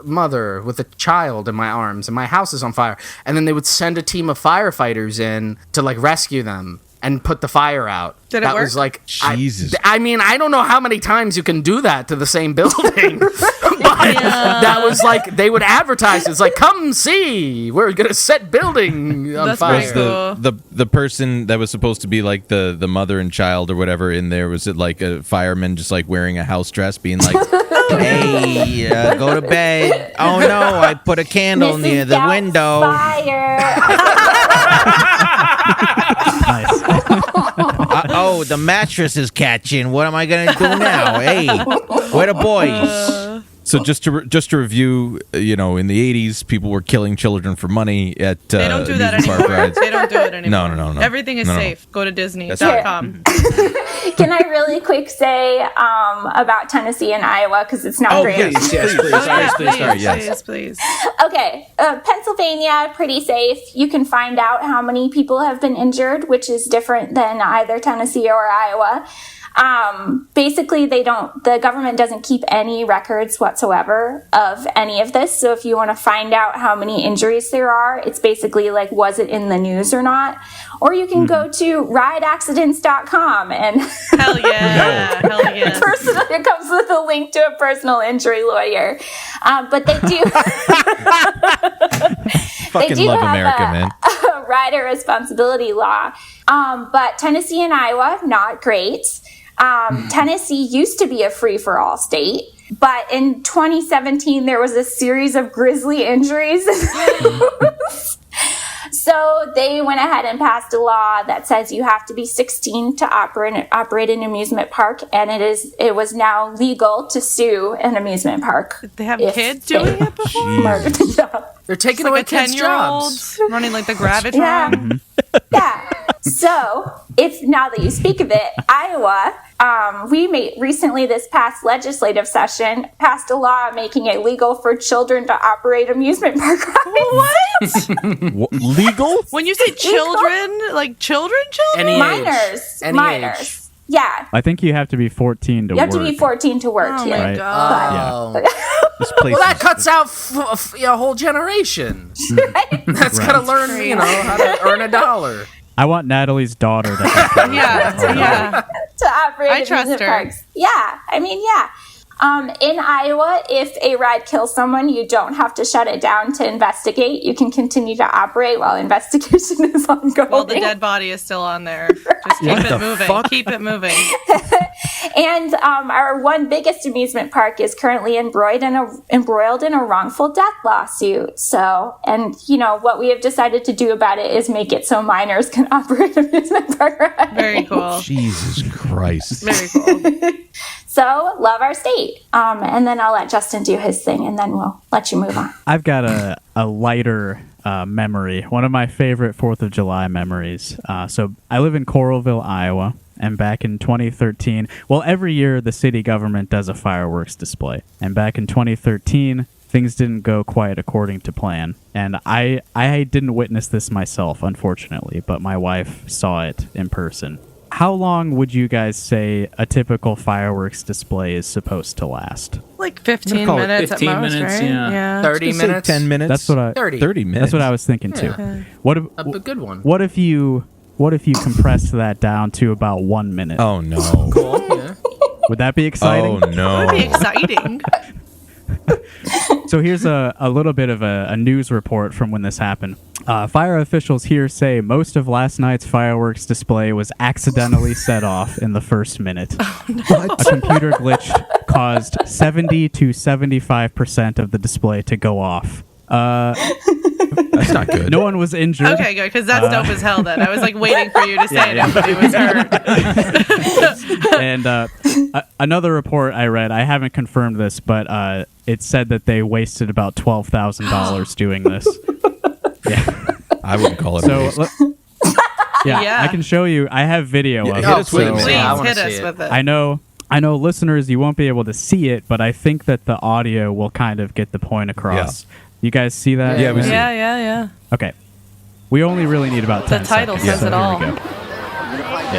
mother with a child in my arms and my house is on fire. And then they would send a team of firefighters in to like rescue them and put the fire out. Did it that work? was like, Jesus. I mean, I don't know how many times you can do that to the same building. But that was like, they would advertise. It's like, come see, we're going to set building on That's fire. pretty cool. The person that was supposed to be like the mother and child or whatever in there, was it like a fireman just like wearing a house dress being like, hey, go to bed. Oh no, I put a candle near the window. Fire. Nice. Oh, the mattress is catching. What am I gonna do now? Hey, where the boys? So just to review, in the 80s, people were killing children for money at They don't do that amusement park anymore. rides. They don't do it anymore. No. Everything is No. safe. Go to Disney.com. Can I really quick say about Tennessee and Iowa, because it's not great. Please, yes, please. Please. Okay, Pennsylvania, pretty safe. You can find out how many people have been injured, which is different than either Tennessee or Iowa. Basically, the government doesn't keep any records whatsoever of any of this. So if you want to find out how many injuries there are, it's basically like, was it in the news or not? Or you can go to rideaccidents.com and Hell yeah. it comes with a link to a personal injury lawyer. But they do. Fucking love America, man. A rider responsibility law. But Tennessee and Iowa, not great. Tennessee used to be a free-for-all state, but in 2017 there was a series of grisly injuries. So they went ahead and passed a law that says you have to be 16 to operate an amusement park, and it was now legal to sue an amusement park. They have kids doing it before? They're taking It's away like a kids' 10-year-old jobs. running like the Gravitron. Yeah. Yeah. So, now that you speak of it, Iowa, we recently this past legislative session passed a law making it legal for children to operate amusement park rides. What? Legal? When you say children, like children? Any Minors. Any Minors. age. Yeah. I think you have to be 14 to You work. have to be 14 to work Oh here. my Right. god. This place Well, that is- cuts out a whole generation. That's got to learn, how to earn $1. I want Natalie's daughter to. Yeah. To operate I trust amusement her. parks. Yeah. I mean, yeah. In Iowa, if a ride kills someone, you don't have to shut it down to investigate. You can continue to operate while investigation is ongoing. While the dead body is still on there. Just keep it moving. Keep it moving. And our one biggest amusement park is currently embroiled in a wrongful death lawsuit. So, and what we have decided to do about it is make it so minors can operate amusement park rides. Very cool. Jesus Christ. Very cool. So, love our state. And then I'll let Justin do his thing, and then we'll let you move on. I've got a lighter memory. One of my favorite 4th of July memories. So I live in Coralville, Iowa. And back in 2013, every year the city government does a fireworks display. And back in 2013, things didn't go quite according to plan. And I didn't witness this myself, unfortunately, but my wife saw it in person. How long would you guys say a typical fireworks display is supposed to last? Like 15 call it minutes 15 at most, minutes, right? yeah. 30 minutes? 10 minutes? That's what I 30 minutes. That's what I was thinking too. What if A good one. what if you compressed that down to about 1 minute? Oh, no. Cool. Yeah. Would that be exciting? Oh, no. That'd be exciting. So here's a little bit of a news report from when this happened. Fire officials here say most of last night's fireworks display was accidentally set off in the first minute. Oh, A computer glitch caused 70 to 75% of the display to go off. That's not good. No one was injured. Okay, good, because that's dope as hell then. I was like waiting for you to say nobody was hurt. And another report I read, I haven't confirmed this, but it said that they wasted about $12,000 doing this. I wouldn't call it a So, waste. Yeah. I can show you. I have video of hit it. us with it, so- man. Please Yeah, I wanna hit see us it. with it. I know, listeners, you won't be able to see it, but I think that the audio will kind of get the point across. You guys see that? Yeah, we see. Yeah. Okay. We only really need about 10 The title seconds, says so it here all. we go.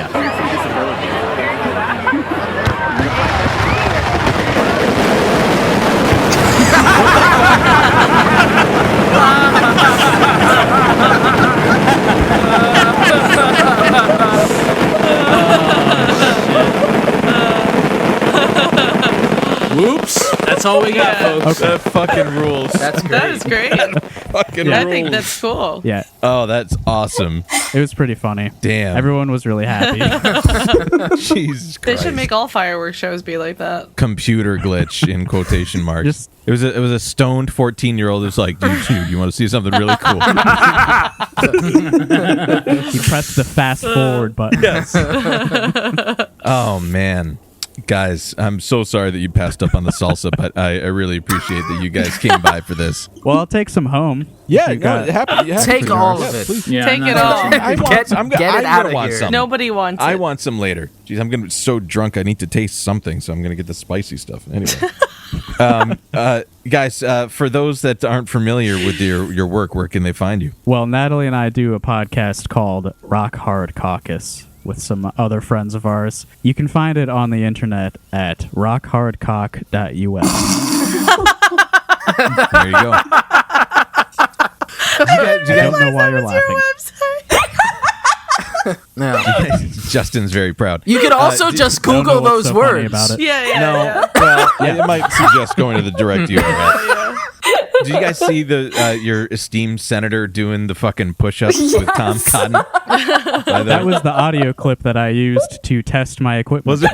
Whoops. That's all we got, folks. That fucking rules. That's great. That is great. fucking I rules. think that's cool. Yeah, Oh, that's awesome. it was pretty funny. Damn. Everyone was really happy. Jesus They Christ. should make all fireworks shows be like that. Computer glitch in quotation marks. Just- it was a stoned 14-year-old who's like, dude, you want to see something really cool? He pressed the fast forward button. Oh man. Guys, I'm so sorry that you passed up on the salsa, but I really appreciate that you guys came by for this. Well, I'll take some home. Yeah, You got- Take all of it. Yeah, Take no, it no, all. no. I want, Get it I'm out gonna of want here. some. Nobody wants I it. want some later. Jeez, I'm gonna be so drunk. I need to taste something, so I'm gonna get the spicy stuff. Anyway, guys, for those that aren't familiar with your work, where can they find you? Well, Natalie and I do a podcast called Rock Hard Caucus with some other friends of ours. You can find it on the internet at rockhardcock.us. There you go. I don't know why you're laughing. No. Justin's very proud. You could also just I don't know Google what's those so funny words. about it. Yeah. No, well, I might suggest going to the direct URL. Did you guys see the your esteemed senator doing the fucking push-ups with Tom Cotton? That was the audio clip that I used to test my equipment. Was it?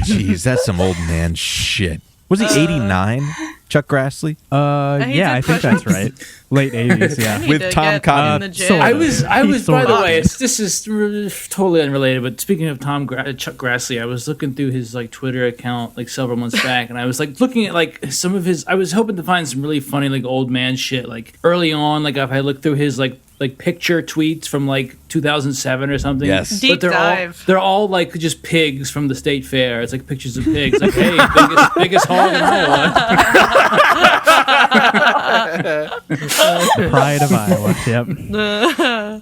Jeez, that's some old man shit. Was he 89? Chuck Grassley He Yeah, I did think that's push-ups. right. Late 80s, yeah. He with did Tom get Cotton. in the gym. so- I was, He's by the sort of- way, this is totally unrelated, but speaking of Chuck Grassley, I was looking through his like Twitter account like several months back, and I was like looking at like some of his. I was hoping to find some really funny like old man shit. Like early on, like if I looked through his like picture tweets from like 2007 or something. Yes. Deep they're dive. they're all like just pigs from the state fair. It's like pictures of pigs. Like, hey, biggest hog in Iowa. The pride of Iowa. Yep.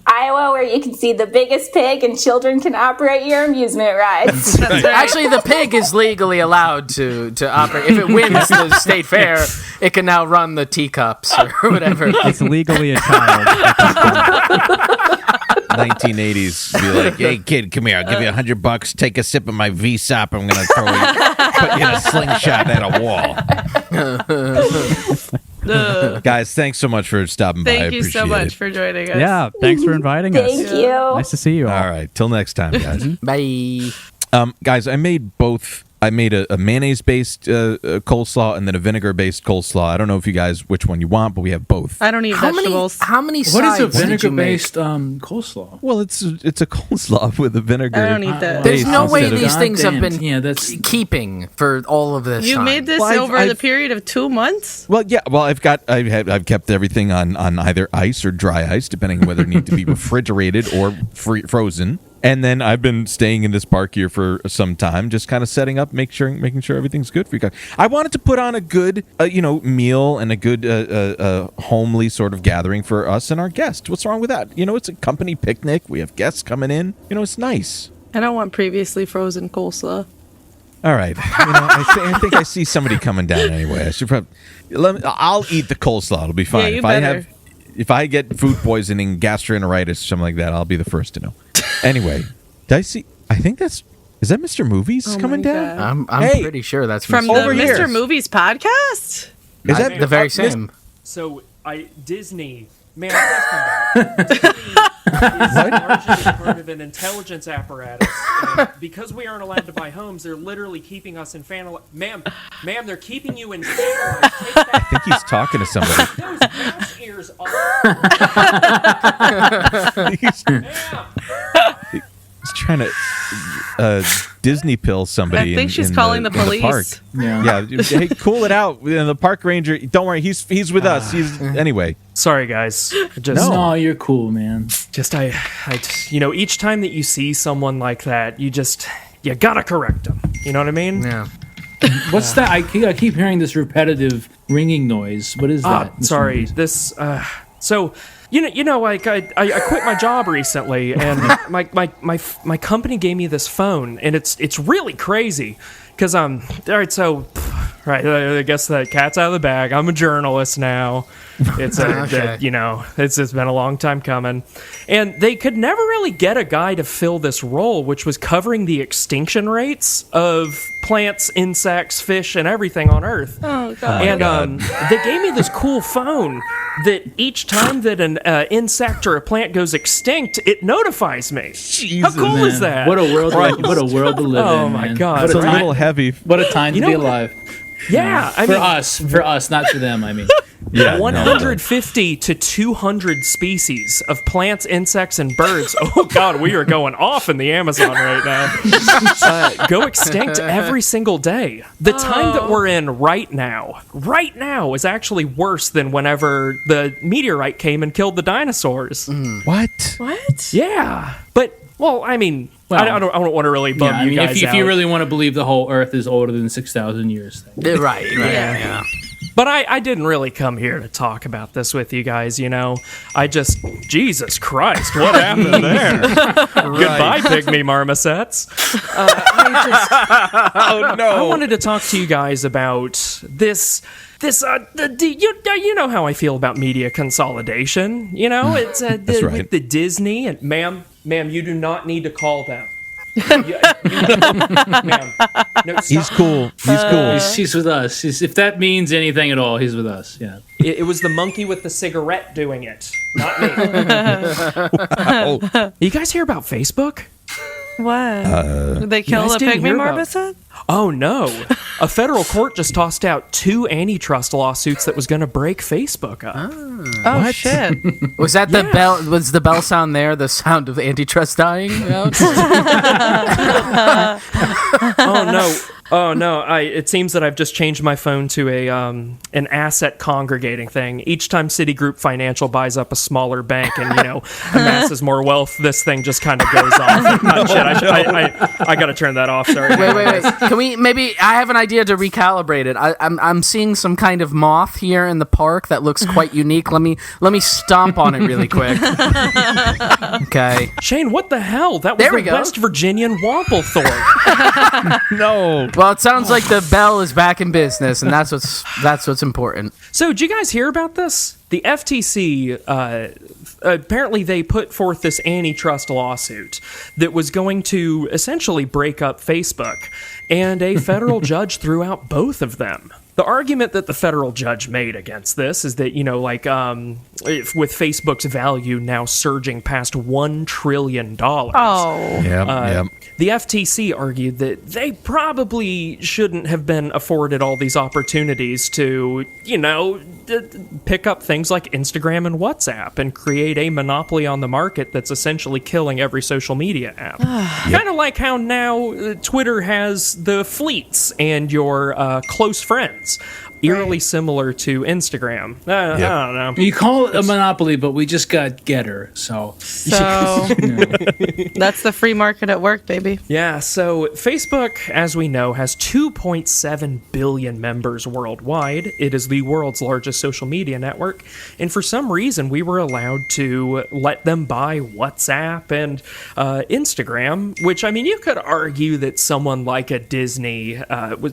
Iowa, where you can see the biggest pig and children can operate your amusement rides. That's right. Actually, the pig is legally allowed to operate. If it wins the state fair, it can now run the teacups or whatever. It's legally a child. 1980s. Be like, hey kid, come here. I'll give you $100. Take a sip of my V-sop. I'm gonna throw you, put you in a slingshot at a wall. Guys, thanks so much for stopping by. I Thank you so appreciate much it. for joining us. Yeah, thanks for inviting us. Thank you. Nice to see you all. All right, till next time, guys. Bye. Guys, I made both. I made a mayonnaise-based coleslaw and then a vinegar-based coleslaw. I don't know if you guys which one you want, but we have both. I don't eat vegetables. How many What sides is a did you make? vinegar-based coleslaw? Well, it's a coleslaw with a vinegar. I don't eat that. There's base no way instead of- these things have Goddamn. been Yeah, that's keeping for all of this You time. made this Well, over I've- the period of 2 months? Well, yeah. Well, I've kept everything on either ice or dry ice, depending on whether it need to be refrigerated or frozen. And then I've been staying in this park here for some time, just kind of setting up, making sure everything's good for you guys. I wanted to put on a good, meal and a good, homely sort of gathering for us and our guests. What's wrong with that? It's a company picnic. We have guests coming in. It's nice. I don't want previously frozen coleslaw. All right. I think I see somebody coming down anyway. I should probably. I'll eat the coleslaw. It'll be fine. Yeah, you if better. if I get food poisoning, gastroenteritis, or something like that, I'll be the first to know. Anyway, did I see? I think is that Mr. Movies Oh coming my down? God. I'm Hey, pretty sure that's From Mr. the Over here. Mr. Movies podcast? Is that the very same. So Disney, man, let's come back. Disney is largely part of an intelligence apparatus. And because we aren't allowed to buy homes, they're literally keeping us in ma'am, they're keeping you in Take I that think he's talking to somebody. those mouse ears off. he's, Ma'am. he's trying to. Disney pill somebody. I think she's in calling the in police. park. Yeah. Hey, cool it out. The park ranger. Don't worry. He's with us. Anyway. Sorry, guys. No, you're cool, man. Each time that you see someone like that, you gotta correct them. You know what I mean? Yeah. What's that? I keep hearing this repetitive ringing noise. What is that? Mr. Sorry. Moose? This. So. Like I quit my job recently, and my company gave me this phone, and it's really crazy, because all right, so I guess the cat's out of the bag. I'm a journalist now. It's it's been a long time coming, and they could never really get a guy to fill this role, which was covering the extinction rates of plants, insects, fish, and everything on Earth. Oh god! And they gave me this cool phone that each time that an insect or a plant goes extinct, it notifies me. Jesus, how cool Man, is that? What a world! What a world to live in! Oh my man. God. It's a time- little heavy. What a time to be alive. Yeah, I for mean, us, not for them. I mean, Yeah. 150 to 200 species of plants, insects, and birds. Oh God, we are going off in the Amazon right now. Go extinct every single day. The time that we're in right now, is actually worse than whenever the meteorite came and killed the dinosaurs. What? What? Yeah, but well, I mean, I don't want to really bum I you mean, guys if you really want to believe the whole Earth is older than 6,000 years, Right. Yeah. But I didn't really come here to talk about this with you guys, Jesus Christ, what happened there? Goodbye, pygmy marmosets. Oh no! I wanted to talk to you guys about this. You know how I feel about media consolidation. It's That's right. with the Disney and ma'am, you do not need to call them. Ma'am, no, He's cool. He's cool. he's with us. If that means anything at all, he's with us. Yeah. It was the monkey with the cigarette doing it, not me. Wow. You guys hear about Facebook? What? Did they kill guys the didn't pygmy hear about- marmoset? Oh no! A federal court just tossed out 2 antitrust lawsuits that was going to break Facebook up. Oh shit! Was that the bell? Was the bell sound there? The sound of antitrust dying out? Oh no! It seems that I've just changed my phone to an asset congregating thing. Each time Citigroup Financial buys up a smaller bank and amasses more wealth, this thing just kind of goes off. I got to turn that off. Sorry. Wait. Can we maybe? I have an idea to recalibrate it. I'm seeing some kind of moth here in the park that looks quite unique. Let me stomp on it really quick. Okay. Shane, what the hell? That was There we the go. West Virginian Wamplethorpe. No. Well, it sounds like the bell is back in business, and that's what's important. So, did you guys hear about this? The FTC, apparently they put forth this antitrust lawsuit that was going to essentially break up Facebook, and a federal judge threw out both of them. The argument that the federal judge made against this is that, with Facebook's value now surging past $1 trillion. Oh. Yep. The FTC argued that they probably shouldn't have been afforded all these opportunities to, pick up things like Instagram and WhatsApp and create a monopoly on the market that's essentially killing every social media app. Kind of like how now Twitter has the fleets and your close friends. Eerily similar to Instagram. I don't know. You call it a monopoly, but we just got Getter, so That's the free market at work, baby. Yeah, so Facebook, as we know, has 2.7 billion members worldwide. It is the world's largest social media network, and for some reason we were allowed to let them buy WhatsApp and Instagram, which, I mean, you could argue that someone like a Disney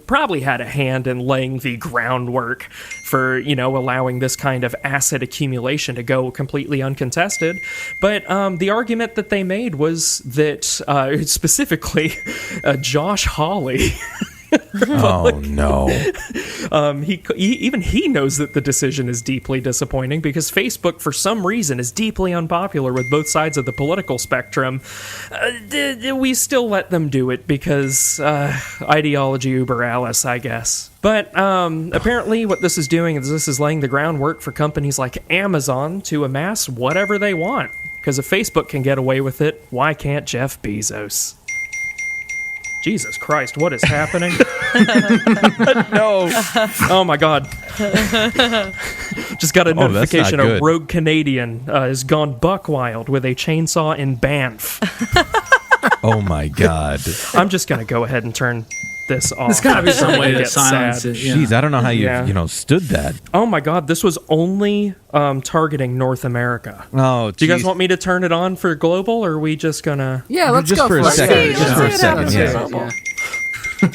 probably had a hand in laying the groundwork for, allowing this kind of asset accumulation to go completely uncontested. But the argument that they made was that specifically Josh Hawley Oh no! He knows that the decision is deeply disappointing because Facebook, for some reason, is deeply unpopular with both sides of the political spectrum. We still let them do it because ideology uber alles, I guess. But apparently what this is doing is this is laying the groundwork for companies like Amazon to amass whatever they want. Because if Facebook can get away with it, why can't Jeff Bezos? Jesus Christ, what is happening? No. Oh my God. Just got a notification. not A good. rogue Canadian has gone buck wild with a chainsaw in Banff. Oh my God. I'm just going to go ahead and turn this off. There's got to be some way to Get silence sad. it. Yeah. Jeez, I don't know how you Yeah. stood that. Oh my God, this was only targeting North America. Oh, Do you guys want me to turn it on for global, or are we just gonna... Yeah, let's just go for a it. second? Yeah, Just for a let's see what second. happens. Yeah.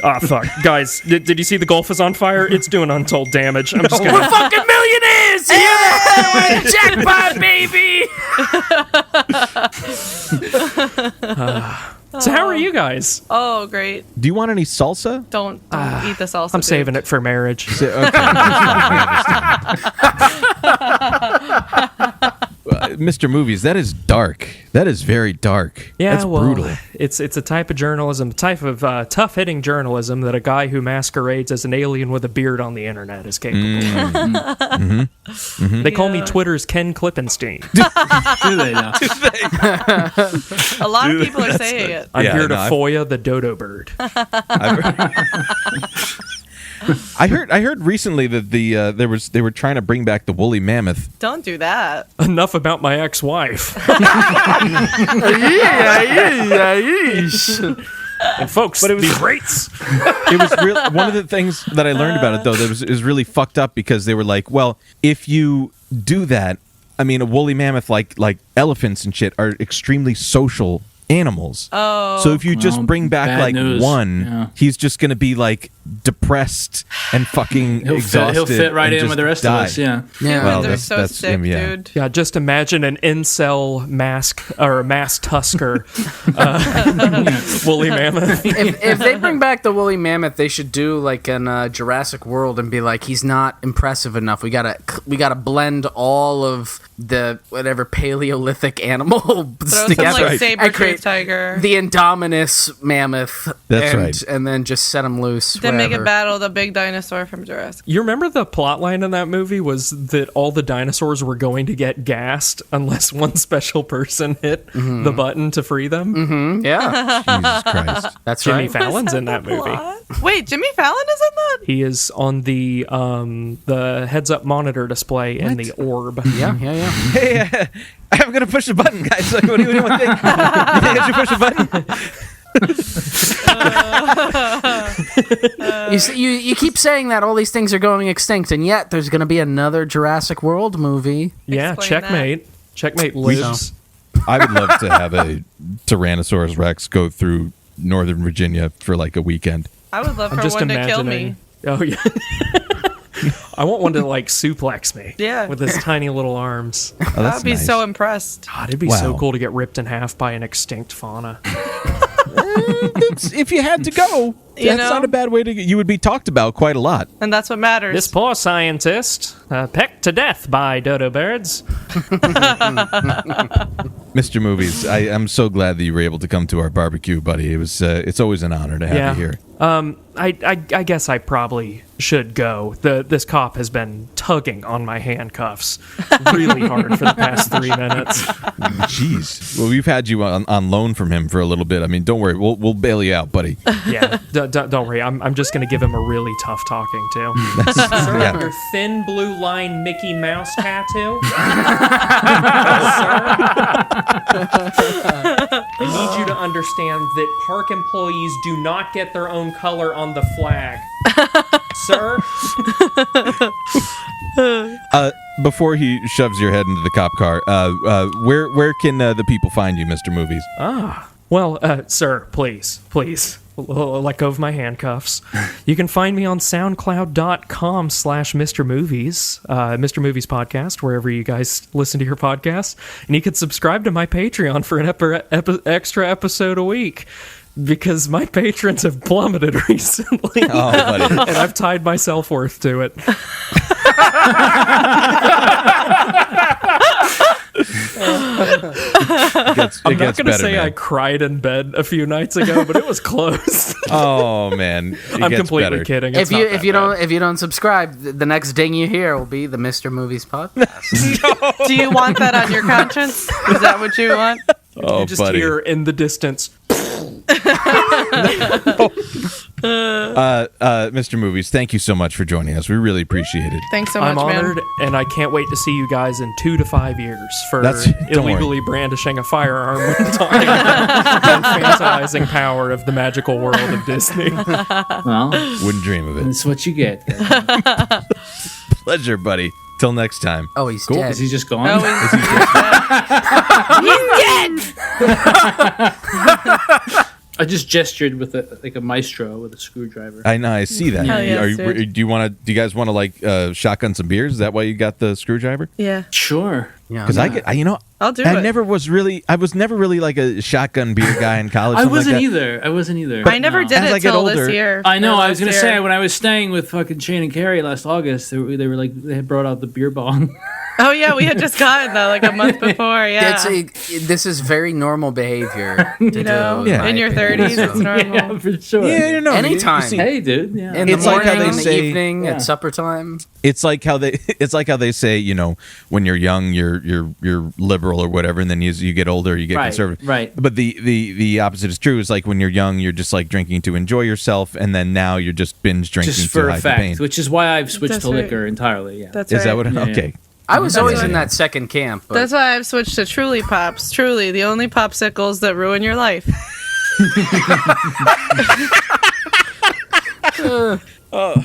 Ah, fuck. Guys, did you see the Gulf is on fire? It's doing untold damage. I'm just gonna... We're fucking millionaires! Yeah! Jackpot, baby! So how are you guys? Oh, great. Do you want any salsa? Don't eat the salsa. I'm saving it for marriage. Okay, that's fine, I understand. Mr. Movies, that is dark. That is very dark. Yeah, that's well, brutal. It's a type of journalism, type of tough-hitting journalism that a guy who masquerades as an alien with a beard on the internet is capable of. They call me Twitter's Ken Klippenstein. Do they now? A lot of people are saying it. I'm Yeah, here to no, Foya the dodo bird. I heard recently that they were trying to bring back the woolly mammoth. Don't do that. Enough about my ex-wife. And folks, these rates. It was one of the things that I learned about it though that was really fucked up because they were like, well, if you do that, I mean, a woolly mammoth like elephants and shit are extremely social animals. Oh. So if you just Well, bring back bad like news. one, Yeah. he's just going to be like depressed and fucking exhausted. He'll fit right and in just with the rest die. of us. Yeah. Yeah. Well, They're so that's sick, him, yeah. dude. Yeah, just imagine an incel mass tusker woolly mammoth. If they bring back the woolly mammoth, they should do like an Jurassic World and be like, he's not impressive enough. We gotta blend all of the whatever Paleolithic animal Throw some together like saber and create tiger. the Indominus mammoth. That's and, right. And then just set them loose. Then make it wherever. battle the big dinosaur from Jurassic. You remember the plot line in that movie was that all the dinosaurs were going to get gassed unless one special person hit the button to free them? Yeah, Jesus Christ. that's Jimmy right. Fallon's in that movie. What? Wait, Jimmy Fallon is in that? He is on the heads-up monitor display in the orb. Yeah. Hey, I'm going to push the button, guys. Like, what do you want to think? You think I should push the button? You keep saying that all these things are going extinct, and yet there's going to be another Jurassic World movie. Yeah, Explain checkmate. Checkmate lives. I would love to have a Tyrannosaurus Rex go through Northern Virginia for like a weekend. I would love I'm for just one to kill me. imagining. Oh yeah. I want one to like suplex me. Yeah. With his tiny little arms. Oh, I that's would be nice. so impressed. God, it'd be so Wow. cool to get ripped in half by an extinct fauna. If you had to go, You that's know? not a bad way to. You would be talked about quite a lot. And that's what matters. This poor scientist, pecked to death by dodo birds. Mr. Movies, I'm so glad that you were able to come to our barbecue, buddy. It was. It's always an honor to have you here. I guess I probably should go. This cop has been tugging on my handcuffs really hard for the past 3 minutes. Jeez. Well, we've had you on loan from him for a little bit. I mean, don't worry. We'll bail you out, buddy. Yeah, don't worry. I'm just going to give him a really tough talking to. Sir, Yeah. your thin blue line Mickey Mouse tattoo? Sir? I need you to understand that park employees do not get their own color on the flag. Sir? Before he shoves your head into the cop car, where can the people find you, Mr. Movies? Well, sir, please, let go of my handcuffs. You can find me on soundcloud.com/Mr. Movies, Mr. Movies Podcast, wherever you guys listen to your podcasts. And you can subscribe to my Patreon for an extra episode a week. Because my patrons have plummeted recently. Oh, buddy. And I've tied my self-worth to it. I'm not going to say I cried in bed a few nights ago, but it was close. Oh man, I'm completely kidding. It's If you don't subscribe, the next ding you hear will be the Mr. Movies podcast. Do you want that on your conscience? Is that what you want? Oh, you just buddy. hear in the distance. Mr. Movies, thank you so much for joining us. We really appreciate it. Thanks so much, I'm honored, and I can't wait to see you guys in 2 to 5 years for Don't illegally brandishing a firearm when talking about and fantasizing power of the magical world of Disney. Well, Wouldn't dream of it. that's what you get. Pleasure, buddy. Till next time. Oh, he's dead. Is he just gone? Oh, he's dead. I just gestured with a maestro with a screwdriver. I know. I see that. Hell yes, Do you guys want to like shotgun some beers? Is that why you got the screwdriver? Yeah. Sure. Yeah, Because I'll do I it. was never really like a shotgun beer guy in college. I something wasn't like that. either. I wasn't either. I never did As I it get till older- this year. I know. Or I was gonna last say year. when I was staying with fucking Shane and Carrie last August, they were like they had brought out the beer bong. Oh yeah, we had just gotten that like a month before. Yeah. This is very normal behavior to you know, do. Yeah. in your 30s, it's normal. Yeah, for sure. Yeah, no. Anytime. Hey, dude. Yeah. In the It's like morning, how they in the say- evening, Yeah. at supper time. It's like how they say, you know, when you're young, you're liberal or whatever, and then you get older, you get Right, conservative. right. But the opposite is true. It's like when you're young, you're just like drinking to enjoy yourself, and then now you're just binge drinking Just to for hide the effect, pain. which is why I've switched That's to right. liquor entirely. Yeah. That's Is right. that what? Yeah, Okay. I was always right. in that second camp. But That's why I've switched to Truly Pops. Truly, the only popsicles that ruin your life. All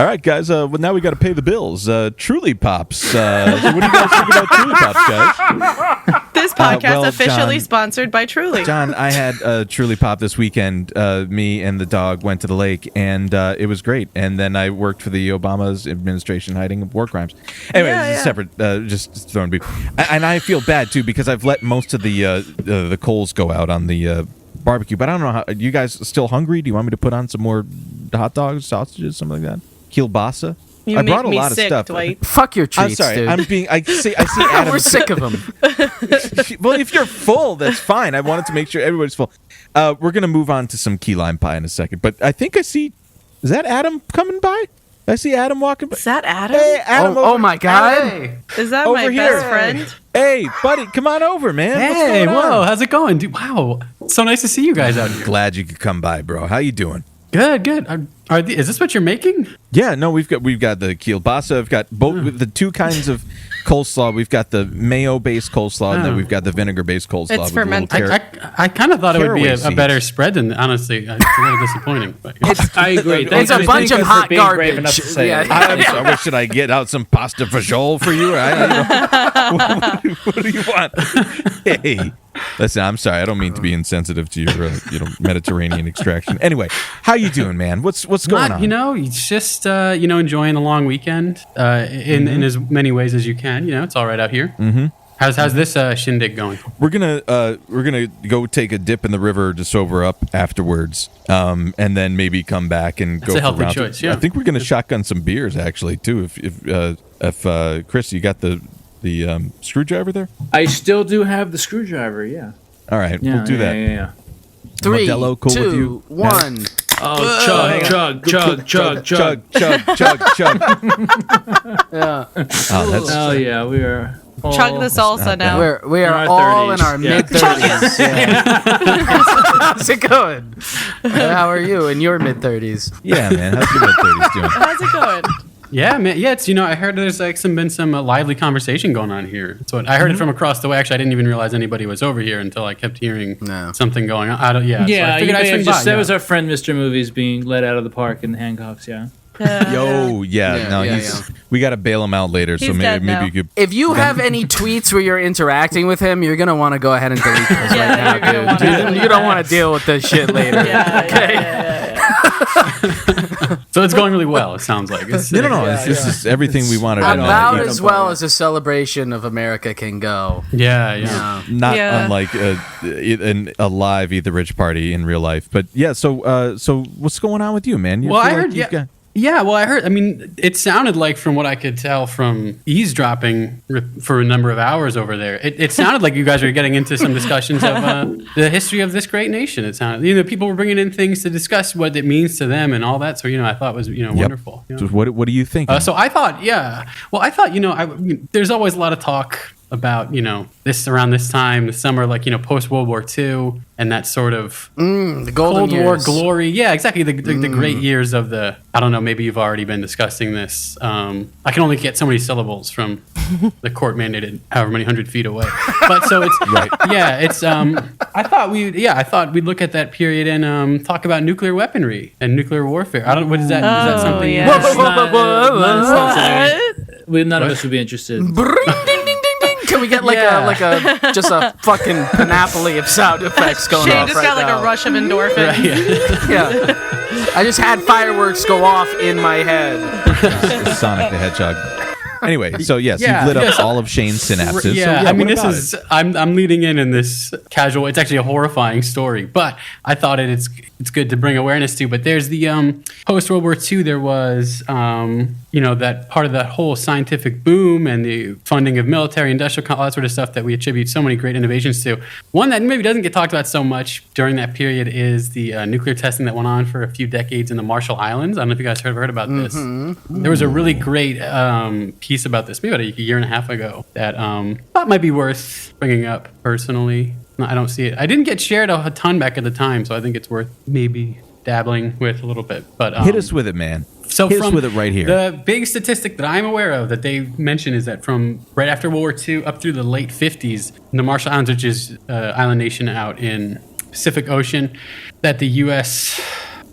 right, guys. Well, now we got to pay the bills. Truly Pops. So what do you guys think about Truly Pops, guys? This podcast well, officially John- sponsored by Truly. John, I had Truly Pop this weekend. Me and the dog went to the lake, and it was great. And then I worked for the Obama's administration hiding war crimes. Anyway, Yeah, this is yeah. separate. Just throwing beef. And I feel bad too because I've let most of the coals go out on the barbecue. But I don't know how. Are you guys still hungry? Do you want me to put on some more hot dogs, sausages, something like that? Kielbasa. You I make brought a me lot sick, of stuff. Dwight. fuck your I'm treats, sorry. dude. I see Adam. We're sick of them. Well, if you're full, that's fine. I wanted to make sure everybody's full. We're gonna move on to some key lime pie in a second, but I think I see. Is that Adam coming by? I see Adam walking by. Is that Adam? Hey, Adam! Oh over- my god. Is that over my here. best friend? Hey, buddy, come on over, man. What's Hey, going on? whoa, how's it going? Dude, wow, it's so nice to see you guys out here. Glad you could come by, bro. How you doing? Good, good. Is this what you're making? Yeah, no, we've got the kielbasa. We've got both the two kinds of coleslaw. We've got the mayo-based coleslaw, and then Oh. we've got the vinegar-based coleslaw. It's with a little fermented. carrot. I kind of thought it would be Caraway a seeds. better spread than, honestly, it's a little disappointing. But I agree. It's a bunch of hot garbage. Yeah. I'm sorry, should I get out some pasta fagioli for you? What do you want? Hey, listen, I'm sorry. I don't mean to be insensitive to your Mediterranean extraction. Anyway, how you doing, man? What's going on? It's just enjoying a long weekend in as many ways as you can. You know, it's all right out here. Mm-hmm. How's this shindig going? We're gonna go take a dip in the river to sober up afterwards, and then maybe come back and go. That's a for healthy rounds. choice, yeah. I think we're gonna shotgun some beers actually too. If Chris, you got the screwdriver there? I still do have the screwdriver. Yeah. All right, Yeah. we'll do that. Yeah. 3, Modelo, cool with 2, you? 1. Oh, chug. Chug, chug, chug, chug. Yeah. Oh, that's Oh yeah, we are. Chug the salsa now. We are our all 30s. in our Yeah. mid 30s. How's it going? How are you in your mid 30s? yeah, man. How's your mid-30s doing? How's it going? Yeah, man. Yeah, it's I heard there's been some lively conversation going on here. That's what I heard it from across the way. Actually, I didn't even realize anybody was over here until I kept hearing something going on. So Yeah, I figured I'd swing by, that was our friend Mr. Movies being let out of the park in handcuffs. Yeah. Yo, we got to bail him out later. He's so dead now. maybe you could. If you have any tweets where you're interacting with him, you're going to want to go ahead and delete those right now, you're gonna wanna dude. delete You don't want to deal with this shit later. So it's going really well. It sounds like. It's, No. This is everything we wanted to know. About as well as a celebration of America can go. Yeah. Not Yeah. unlike a live Eat the Rich party in real life. But yeah, so what's going on with you, man? You Well, feel I like heard, you've got- Yeah, well, I heard. I mean, it sounded like, from what I could tell from eavesdropping for a number of hours over there, it sounded like you guys were getting into some discussions of the history of this great nation. It sounded, people were bringing in things to discuss what it means to them and all that. So, I thought was, wonderful. So what do you think? So I thought, there's always a lot of talk about, this around this time, the summer, like, post World War II, and that sort of the golden Cold War years. glory. Yeah, exactly. The great years of I don't know, maybe you've already been discussing this. I can only get so many syllables from the court mandated however many 100 feet away. But so it's, Right. Yeah, it's, I thought we'd look at that period and talk about nuclear weaponry and nuclear warfare. I don't, what is that? Is that something? yeah. None of us would be interested. Ding, ding, ding, ding, ding. Can we get just a fucking panoply of sound effects going Shane off just right got like now? a rush of endorphins. Right, yeah. Yeah. I just had fireworks go off in my head. It's Sonic the Hedgehog. Anyway, so yes, Yeah, you've lit yes. up all of Shane's synapses. Yeah, so, I mean, what this about is it? I'm leading in this casual. It's actually a horrifying story, but I thought it's good to bring awareness to. But there's the post World War II. There was that part of that whole scientific boom and the funding of military, industrial, all that sort of stuff that we attribute so many great innovations to. One that maybe doesn't get talked about so much during that period is the nuclear testing that went on for a few decades in the Marshall Islands. I don't know if you guys have heard about this. There was a really great piece about this maybe about a year and a half ago that thought might be worth bringing up personally. No, I don't see it. I didn't get shared a ton back at the time, so I think it's worth maybe dabbling with a little bit. But Hit us with it, man. So Hit us from with it right here. The big statistic that I'm aware of that they mention is that from right after World War II up through the late 50s, the Marshall Islands, which is island nation out in Pacific Ocean, that the U.S.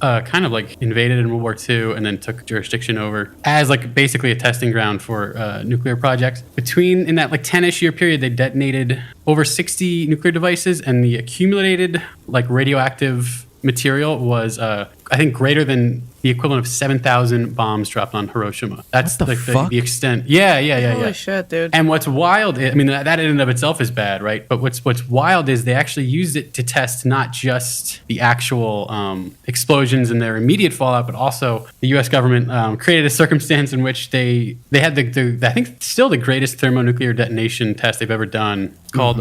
Kind of like invaded in World War II and then took jurisdiction over as like basically a testing ground for nuclear projects. In that like 10-ish year period, they detonated over 60 nuclear devices, and the accumulated like radioactive material was I think greater than the equivalent of 7,000 bombs dropped on Hiroshima. That's What the like fuck? the extent. Yeah. Holy shit, dude. And what's wild, I mean, that in and of itself is bad, right? But what's wild is they actually used it to test not just the actual explosions and their immediate fallout, but also the U.S. government created a circumstance in which they had the I think still the greatest thermonuclear detonation test they've ever done, called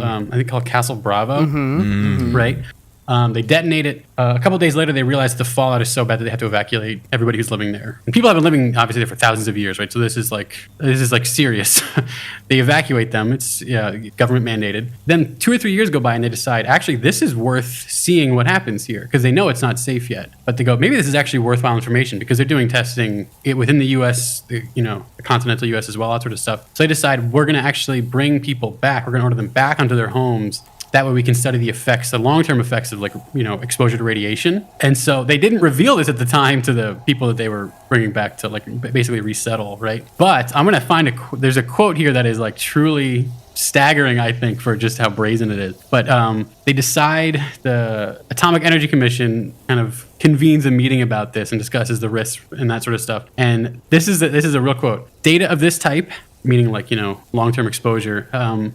called Castle Bravo, right? They detonate it. A couple days later, they realize the fallout is so bad that they have to evacuate everybody who's living there. And people have been living obviously there for thousands of years, right? So this is like serious. They evacuate them. It's government mandated. Then 2 or 3 years go by, and they decide actually this is worth seeing what happens here because they know it's not safe yet. But they go, maybe this is actually worthwhile information because they're doing testing within the U.S., the continental U.S. as well, that sort of stuff. So they decide we're going to actually bring people back. We're going to order them back onto their homes. That way we can study the long-term effects of exposure to radiation. And so they didn't reveal this at the time to the people that they were bringing back to basically resettle, right? But I'm going to find there's a quote here that is like truly staggering, I think, for just how brazen it is. But they decide, the Atomic Energy Commission kind of convenes a meeting about this and discusses the risks and that sort of stuff. And this is a real quote. Data of this type, meaning long-term exposure,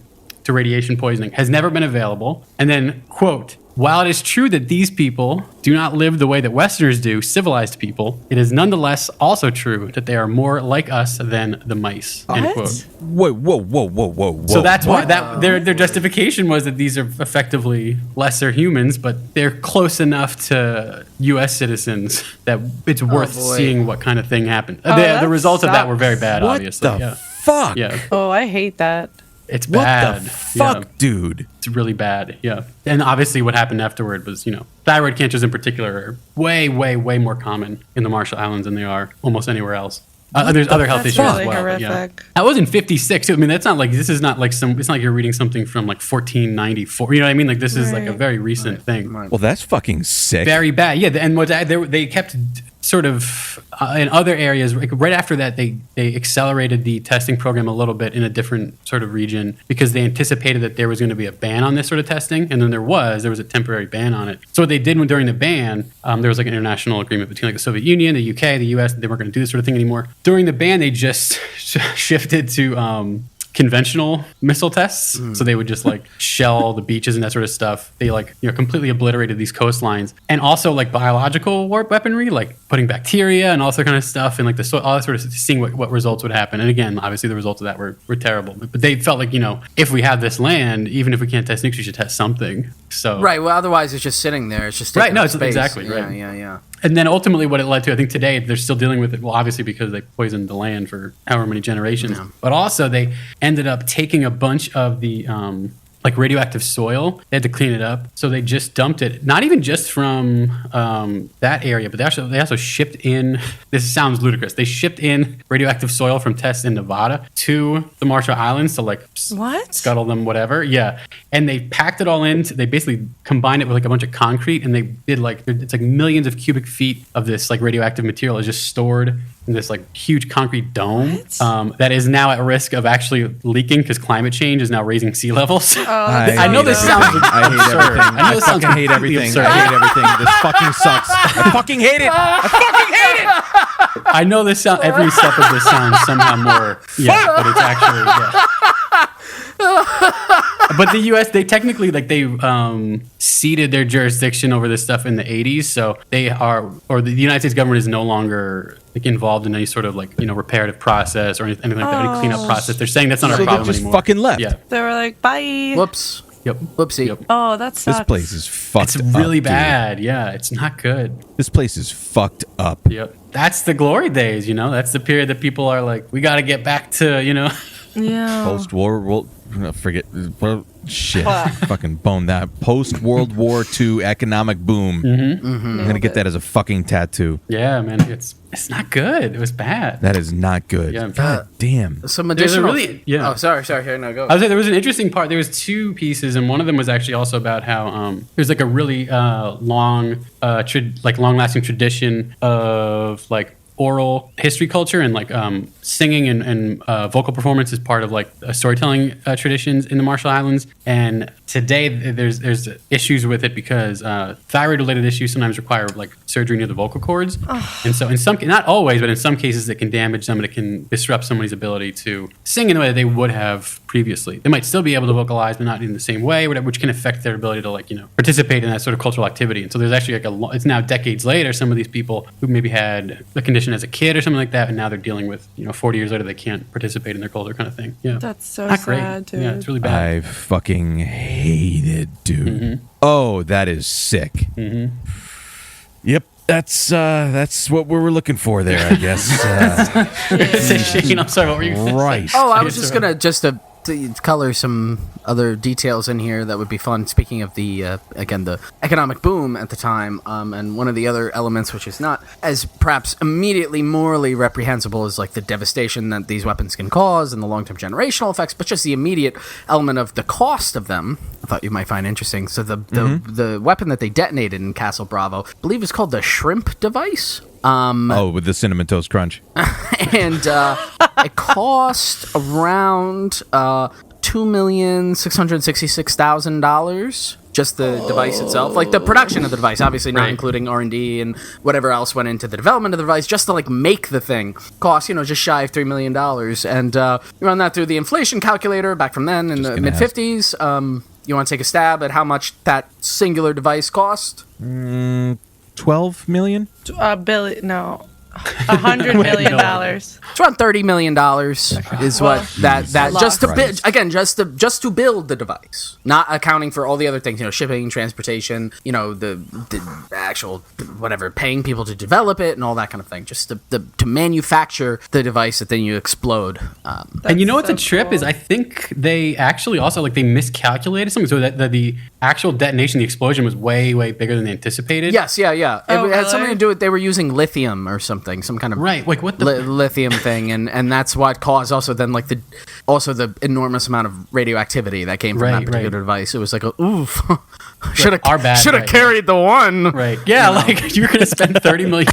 to radiation poisoning has never been available. And then, quote, while it is true that these people do not live the way that Westerners do, civilized people, it is nonetheless also true that they are more like us than the mice, end quote. Whoa. So that's why their justification was that these are effectively lesser humans, but they're close enough to U.S. citizens that it's worth seeing what kind of thing happened. The results of that were very bad, obviously. What the fuck? Yeah. Oh, I hate that. It's bad. What the fuck, dude? It's really bad, yeah. And obviously what happened afterward was, thyroid cancers in particular are way, way, way more common in the Marshall Islands than they are almost anywhere else. There's other health issues really as well. But, horrific. That was in 56. I mean, that's not like, this is not like it's not like you're reading something from 1494. You know what I mean? Like this is like a very recent thing. Well, that's fucking sick. Very bad. Yeah. And they kept sort of in other areas, right after that, they accelerated the testing program a little bit in a different sort of region because they anticipated that there was going to be a ban on this sort of testing, and then there was a temporary ban on it. So what they did during the ban, there was an international agreement between the Soviet Union, the UK, the US, that they weren't going to do this sort of thing anymore. During the ban, they just shifted to conventional missile tests. So they would just shell the beaches and that sort of stuff. They completely obliterated these coastlines, and also biological weaponry, putting bacteria and all that kind of stuff, and all that sort of seeing what results would happen. And again, obviously the results of that were terrible. But they felt if we have this land, even if we can't test nukes, we should test something. So Right. Well, otherwise it's just sitting there. It's just right. taking No, up it's space. exactly Yeah, right. Yeah. And then ultimately what it led to, I think today they're still dealing with it. Well, obviously because they poisoned the land for however many generations. Yeah. But also they ended up taking a bunch of the like radioactive soil. They had to clean it up. So they just dumped it, not even just from that area, but they also shipped in, this sounds ludicrous, they shipped in radioactive soil from tests in Nevada to the Marshall Islands to like scuttle them, whatever. Yeah. And they packed it all in. They basically combined it with like a bunch of concrete, and they did like, it's like millions of cubic feet of this like radioactive material is just stored in this like huge concrete dome that is now at risk of actually leaking because climate change is now raising sea levels. I know this sounds absurd. I hate everything. I fucking hate everything. I hate everything. This fucking sucks. I fucking hate it. I fucking hate it. I know this sound. Every step of this sounds somehow more. Yeah, but it's actually. Yeah. But the U.S. they technically they ceded their jurisdiction over this stuff in the 80s, so they are, or the United States government is no longer like involved in any sort of like reparative process or anything like that, any cleanup process. They're saying that's not our problem just anymore. Fucking left. Yeah, they were like, bye. Whoops. Yep. Whoopsie. Yep. Oh, that sucks. This place is fucked up. It's really dude. bad. Yeah, it's not good. This place is fucked up. Yep. That's the glory days, That's the period that people are like, we got to get back to, Yeah. Post-war, forget, shit, fucking bone that. Post-World War II economic boom. Mm-hmm. I'm going to get that as a fucking tattoo. Yeah, man, it's not good. It was bad. That is not good. Yeah. God damn. Some additional... yeah. Oh, sorry. Here, no, go. I was saying there was an interesting part. There was two pieces, and one of them was actually also about how there's like a really long-lasting tradition of like oral history culture and like singing and vocal performance is part of like storytelling traditions in the Marshall Islands. And today there's issues with it because thyroid related issues sometimes require like surgery near the vocal cords. And so in some, not always, but in some cases it can damage them and it can disrupt somebody's ability to sing in the way that they would have previously. They might still be able to vocalize, but not in the same way, which can affect their ability to like, participate in that sort of cultural activity. And so there's actually like it's now decades later, some of these people who maybe had a condition as a kid or something like that, and now they're dealing with 40 years later they can't participate in their culture kind of thing. Yeah, that's so not sad, great. dude. Yeah, it's really bad. I fucking hate it, dude. Mm-hmm. Oh, that is sick. Mm-hmm. Yep, that's what we were looking for there, I guess. Shane, I'm sorry, what were you gonna say? Right. Oh, I was just gonna to color some other details in here that would be fun. Speaking of the again the economic boom at the time, and one of the other elements which is not as perhaps immediately morally reprehensible is like the devastation that these weapons can cause and the long-term generational effects, but just the immediate element of the cost of them. I thought you might find interesting. So the weapon that they detonated in Castle Bravo, I believe, is called the shrimp device. With the Cinnamon Toast Crunch. And it cost around $2,666,000. Just the device itself, like the production of the device, obviously not including R&D and whatever else went into the development of the device, just to like make the thing cost, just shy of $3 million. And you run that through the inflation calculator back from then in the mid 50s. You want to take a stab at how much that singular device cost? 12 million? $100 million. It's around $30 million is what that just to build, again, just to build the device, not accounting for all the other things, shipping, transportation, the actual whatever, paying people to develop it and all that kind of thing, just to manufacture the device that then you explode. And what's a trip is I think they actually also they miscalculated something, so that the actual detonation, the explosion was way, way bigger than they anticipated. Yes, yeah. It had something to do with they were using lithium or something. Some kind of what the lithium thing, and that's what caused also then the enormous amount of radioactivity that came from that particular device. It was like oof, should have carried the one. Right? Yeah, you're gonna spend $30 million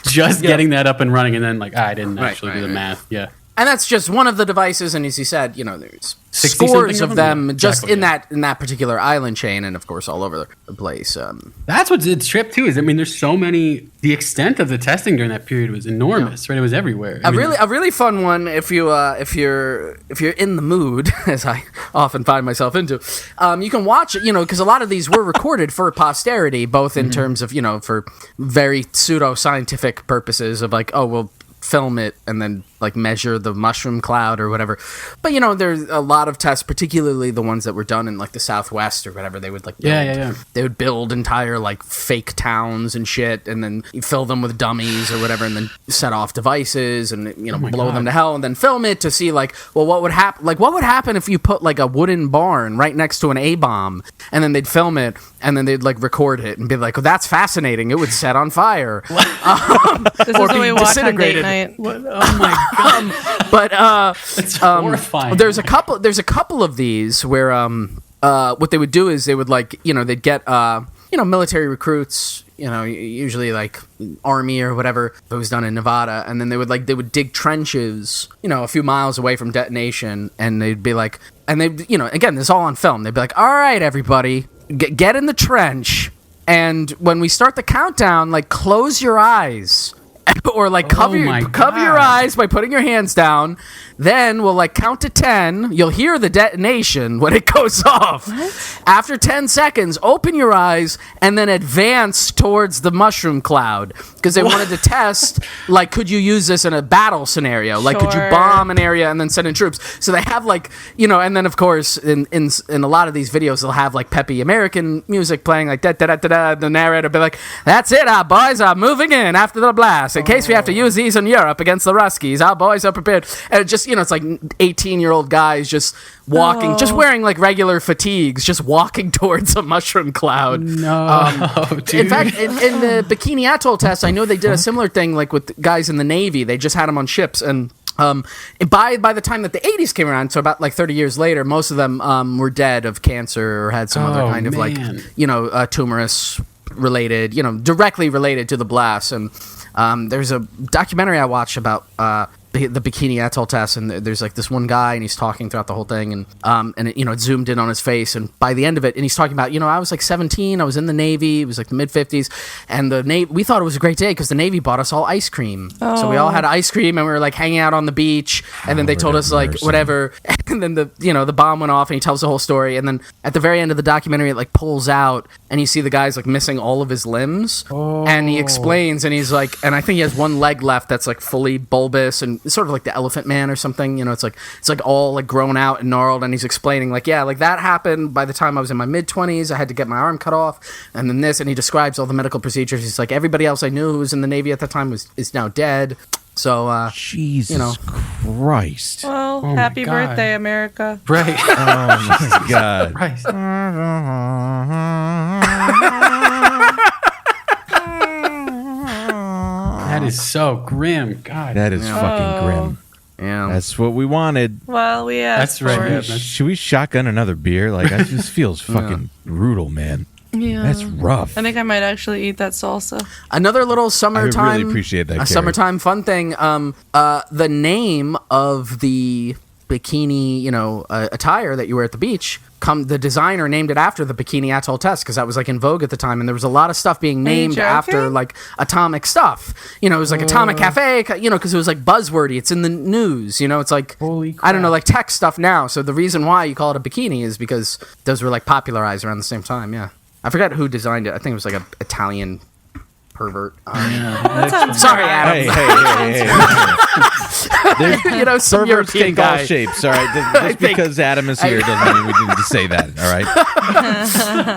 just getting that up and running, and then I didn't actually do the math. Yeah. And that's just one of the devices, and as you said, there's scores of them just in that particular island chain, and of course all over the place. That's what's the trip too. Is there's so many. The extent of the testing during that period was enormous. Right, it was everywhere. A really fun one if you're in the mood, as I often find myself into. You can watch it, because a lot of these were recorded for posterity, both in terms of for very pseudo scientific purposes of film it and then like measure the mushroom cloud or whatever. But there's a lot of tests, particularly the ones that were done in like the Southwest or whatever. They would like they would build entire like fake towns and shit, and then you fill them with dummies or whatever, and then set off devices and blow them to hell, and then film it to see like, well, what would happen? Like, what would happen if you put like a wooden barn right next to an A-bomb, and then they'd film it, and then they'd like record it and be like, well, that's fascinating. It would set on fire. This is what we watch on date night. Oh my god! But It's horrifying. there's a couple of these where what they would do is they would like they'd get military recruits, usually like army or whatever. It was done in Nevada, and then they would dig trenches a few miles away from detonation, and they'd be like, and they again, this is all on film. They'd be like, all right, everybody, get in the trench, and when we start the countdown, like close your eyes. Or like cover your eyes by putting your hands down. Then we'll like count to 10. You'll hear the detonation when it goes off. What? After 10 seconds, open your eyes and then advance towards the mushroom cloud, because they wanted to test like, could you use this in a battle scenario? Like, could you bomb an area and then send in troops? So they have like and then of course in a lot of these videos they'll have like peppy American music playing, like da da da da da. The narrator will be like, "That's it, our boys are moving in after the blast. In case we have to use these in Europe against the Ruskies, our boys are prepared." And it just, it's like 18-year-old guys just walking, just wearing like regular fatigues, just walking towards a mushroom cloud. No, dude. In fact, in the Bikini Atoll test, I know they did a similar thing like with guys in the Navy. They just had them on ships, and by the time that the 80s came around, so about like 30 years later, most of them were dead of cancer or had some other kind of like tumorous related, directly related to the blast. And there's a documentary I watched about the Bikini Atoll test, and there's like this one guy, and he's talking throughout the whole thing, and it zoomed in on his face, and by the end of it, and he's talking about, I was like 17, I was in the Navy, it was like the mid-50s, and the Navy, we thought it was a great day because the Navy bought us all ice cream. So we all had ice cream, and we were like hanging out on the beach, and then they told us like whatever, and then the bomb went off, and he tells the whole story, and then at the very end of the documentary, it like pulls out, and you see the guy's like missing all of his limbs, and he explains, and he's like, and I think he has one leg left that's like fully bulbous, and it's sort of like the Elephant Man or something, it's like all like grown out and gnarled, and he's explaining like, yeah, like that happened by the time I was in my mid-20s. I had to get my arm cut off, and then this, and he describes all the medical procedures. He's like, everybody else I knew who was in the Navy at that time is now dead. So Jesus Christ. Well, happy birthday, America. Right. Oh my God. Christ. That is so grim. God. That is fucking grim. Yeah. That's what we wanted. Well, we asked That's right. for it. Should we shotgun another beer? Like, that just feels fucking brutal, man. Yeah. That's rough. I think I might actually eat that salsa. Another little summertime. I really appreciate that, Carrie. Summertime fun thing. The name of the bikini, attire that you wear at the beach. The designer named it after the Bikini Atoll test because that was like in vogue at the time, and there was a lot of stuff being named after like atomic stuff. It was like Atomic Cafe, because it was like buzzwordy. It's in the news. It's like, holy crap. I don't know, like tech stuff now. So the reason why you call it a bikini is because those were like popularized around the same time. Yeah, I forgot who designed it. I think it was like an Italian pervert. Sorry, Adam. Hey. Some Perverts European take guy. all shapes. All right, just because Adam is here doesn't mean we need to say that. All right.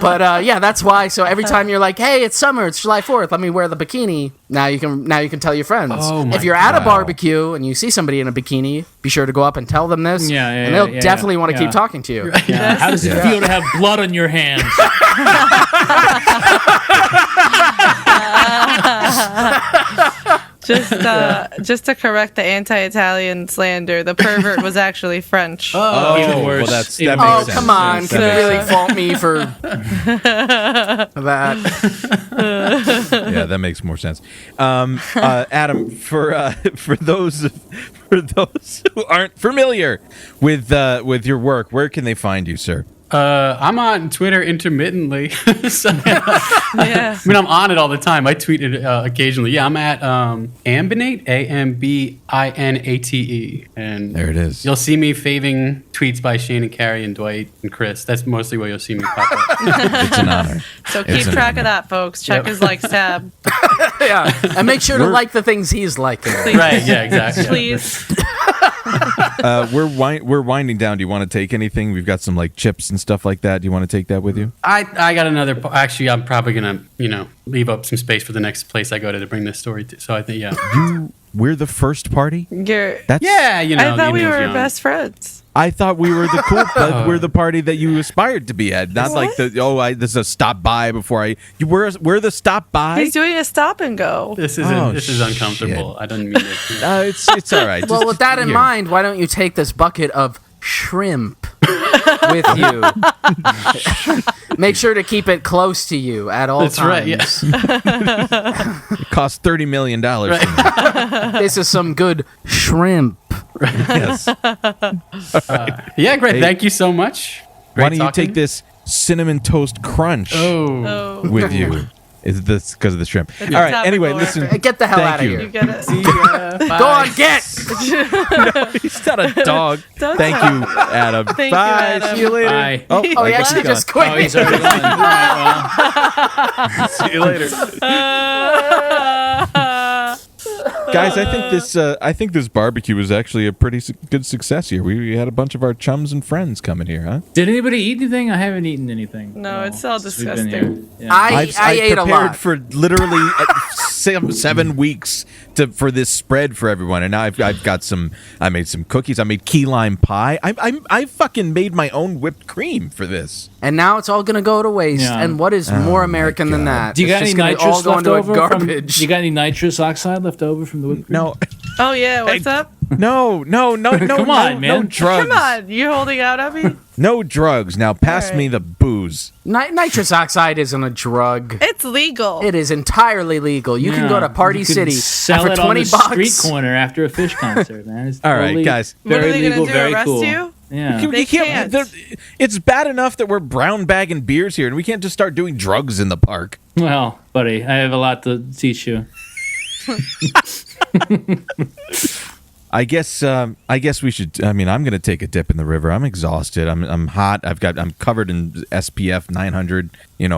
But yeah, that's why. So every time you're like, "Hey, it's summer. It's July 4th. Let me wear the bikini." Now you can tell your friends. Oh if you're at a barbecue and you see somebody in a bikini, be sure to go up and tell them this. And they'll definitely want to keep talking to you. Yeah. How does it feel to have blood on your hands? Just to correct the anti-Italian slander, the pervert was actually French. Even worse. Well, that makes sense. Come on. That Can you really fault me for that? Yeah, that makes more sense. Adam, for those who aren't familiar with your work, where can they find you, sir? I'm on Twitter intermittently. So, Yeah. I mean, I'm on it all the time. I tweet it occasionally. Yeah, I'm at Ambinate, AMBINATE. And There it is. You'll see me faving tweets by Shane and Carrie and Dwight and Chris. That's mostly where you'll see me pop up. It's an honor. So It's keep an track honor. of that, folks. Check his likes tab, Yeah, and make sure to like the things he's liking. Right, yeah, exactly. please. We're winding down. Do you want to take anything? We've got some like chips and stuff like that. Do you want to take that with you? I got another. Actually, I'm probably gonna leave up some space for the next place I go to bring this story to. So I think We're the first party. You're, That's yeah, I thought we were young. best friends. I thought we were the cool. We're the party that you aspired to be at. Not like the this is a stop by before I. We're the stop by. He's doing a stop and go. This is this is uncomfortable. Shit. I don't mean it. It's all right. Well, Just with that in here. mind, why don't you take this bucket of shrimp with you? Make sure to keep it close to you at all That's times. right, yeah. It cost $30 million. This is some good shrimp. Yes. Yeah, great. Hey. Thank you so much. Great Why don't you talking. take this cinnamon toast crunch Oh, with you? Is this because of the shrimp? It's All right. top Anyway, and listen. lower. Get the hell Thank out of you. here. You get it. Go on, get. He's not a dog. Don't Thank tell you, Adam. Thank you, Bye. Adam. See you later. Bye. Oh, Oh, I he guess actually he's just gone. quit. Oh, he's already gone. All right, See you later. Guys, I think this barbecue was actually a pretty good success here. We had a bunch of our chums and friends coming here, huh? Did anybody eat anything? I haven't eaten anything. No, it's all since we've been disgusting. here. Yeah. I ate a prepared lot. for literally 7 weeks for this spread for everyone, and now I've got some. I made some cookies. I made key lime pie. I fucking made my own whipped cream for this. And now it's all going to go to waste. Yeah. And what is more American than God. that? Do you got It's any just gonna all nitrous go left into a over? garbage. You got any nitrous oxide left over from the whipped cream? No, Oh yeah, what's up? no, Come on, no man. drugs. Come on, you holding out at me? No drugs. Now pass All right. me the booze. Nitrous oxide isn't a drug. It's legal. It is entirely legal. You can go to Party You can City sell and for it 20 on the bucks. street corner after a fish concert, man. It's All right, totally guys. What are Very they gonna legal, do, very arrest cool. you? Yeah. They can't. It's bad enough that we're brown bagging beers here, and we can't just start doing drugs in the park. Well, buddy, I have a lot to teach you. I guess we should. I mean, I'm going to take a dip in the river. I'm exhausted. I'm hot. I'm covered in SPF 900.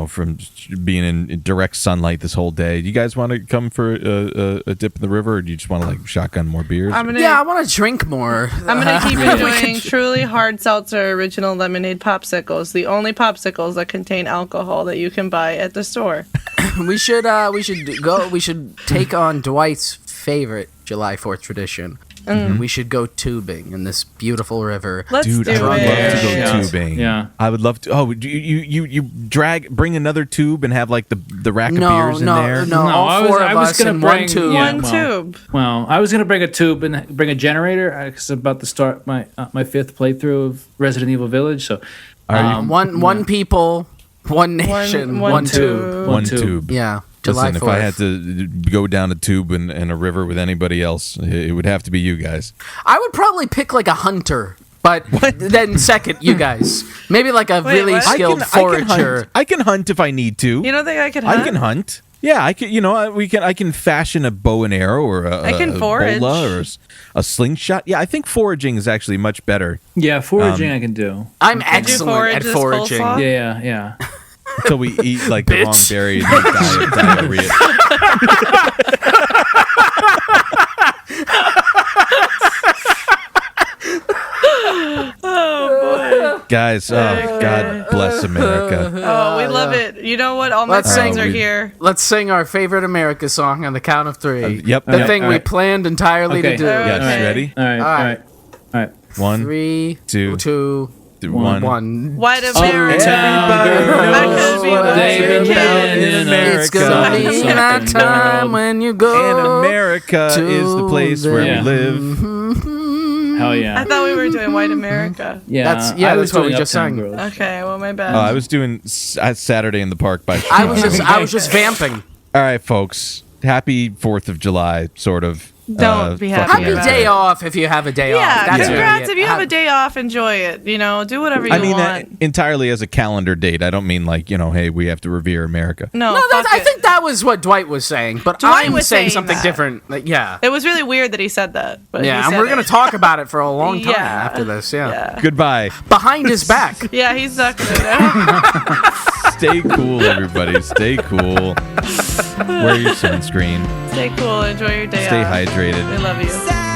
From being in direct sunlight this whole day. Do you guys want to come for a dip in the river, or do you just want to like shotgun more beers? I'm gonna. Yeah, I want to drink more. I'm gonna keep doing truly hard seltzer original lemonade popsicles. The only popsicles that contain alcohol that you can buy at the store. We should take on Dwight's favorite July 4th tradition. We should go tubing in this beautiful river. Let's Dude, do I would it. love to go Yeah. tubing. Yeah. I would love to. Oh, do you bring another tube and have like the rack of No, beers in there? no, No, all I was- four I of was us gonna in one bring- tube. yeah. One well. tube. Well, I was gonna bring a tube and bring a generator because I'm about to start my fifth playthrough of Resident Evil Village. So, One people, one nation, one tube. One tube. Yeah, July Listen, 4th. if I had to go down a tube in a river with anybody else, it would have to be you guys. I would probably pick like a hunter, but then second, you guys. Maybe like a Wait, really what? skilled forager. I can hunt if I need to. You don't think I could hunt? I can hunt. Yeah, I can. I can fashion a bow and arrow or I can forage. bola or a slingshot. Yeah, I think foraging is actually much better. yeah, foraging I can do. I'm forage excellent at this foraging. coleslaw? Yeah. Until we eat like the wrong Bitch. berry and we die of diarrhea. Guys, God bless America. Oh, we love it. You know what? All my Let's friends sing. are here. Let's sing our favorite America song on the count of three. Yep. The yep. thing all we right. planned entirely Okay. to do. Yes, Okay. ready? All right. right. All right. 1, 3, Two. 2, one. 1. White America. Everybody I knows could be what they've they've been done in America. It's gonna be Something that time when you go. And America is the place where Yeah. we live. Hell yeah. I thought we were doing White America. Yeah, That's I was what we doing just Uptown sang. Girls. Okay, well, my bad. I was doing Saturday in the Park by I was just vamping. All right, folks. Happy 4th of July, sort of. Don't be happy Happy about day it. off if you have a day off. Yeah, That's congrats. really If you have a day off, enjoy it. You know, do whatever you I mean, want. entirely as a calendar date. I don't mean like, hey, we have to revere America. No, No, fuck I it. think that was what Dwight was saying, but Dwight I'm was saying saying something that. different. Like, yeah. It was really weird that he said that. But Yeah, he and said we're it. going to talk about it for a long time Yeah. after this. Yeah. Goodbye. Behind his back. Yeah, he's sucking it out. Stay cool, everybody. Stay cool. Wear your sunscreen. Stay cool. Enjoy your day Stay off. hydrated. I love you.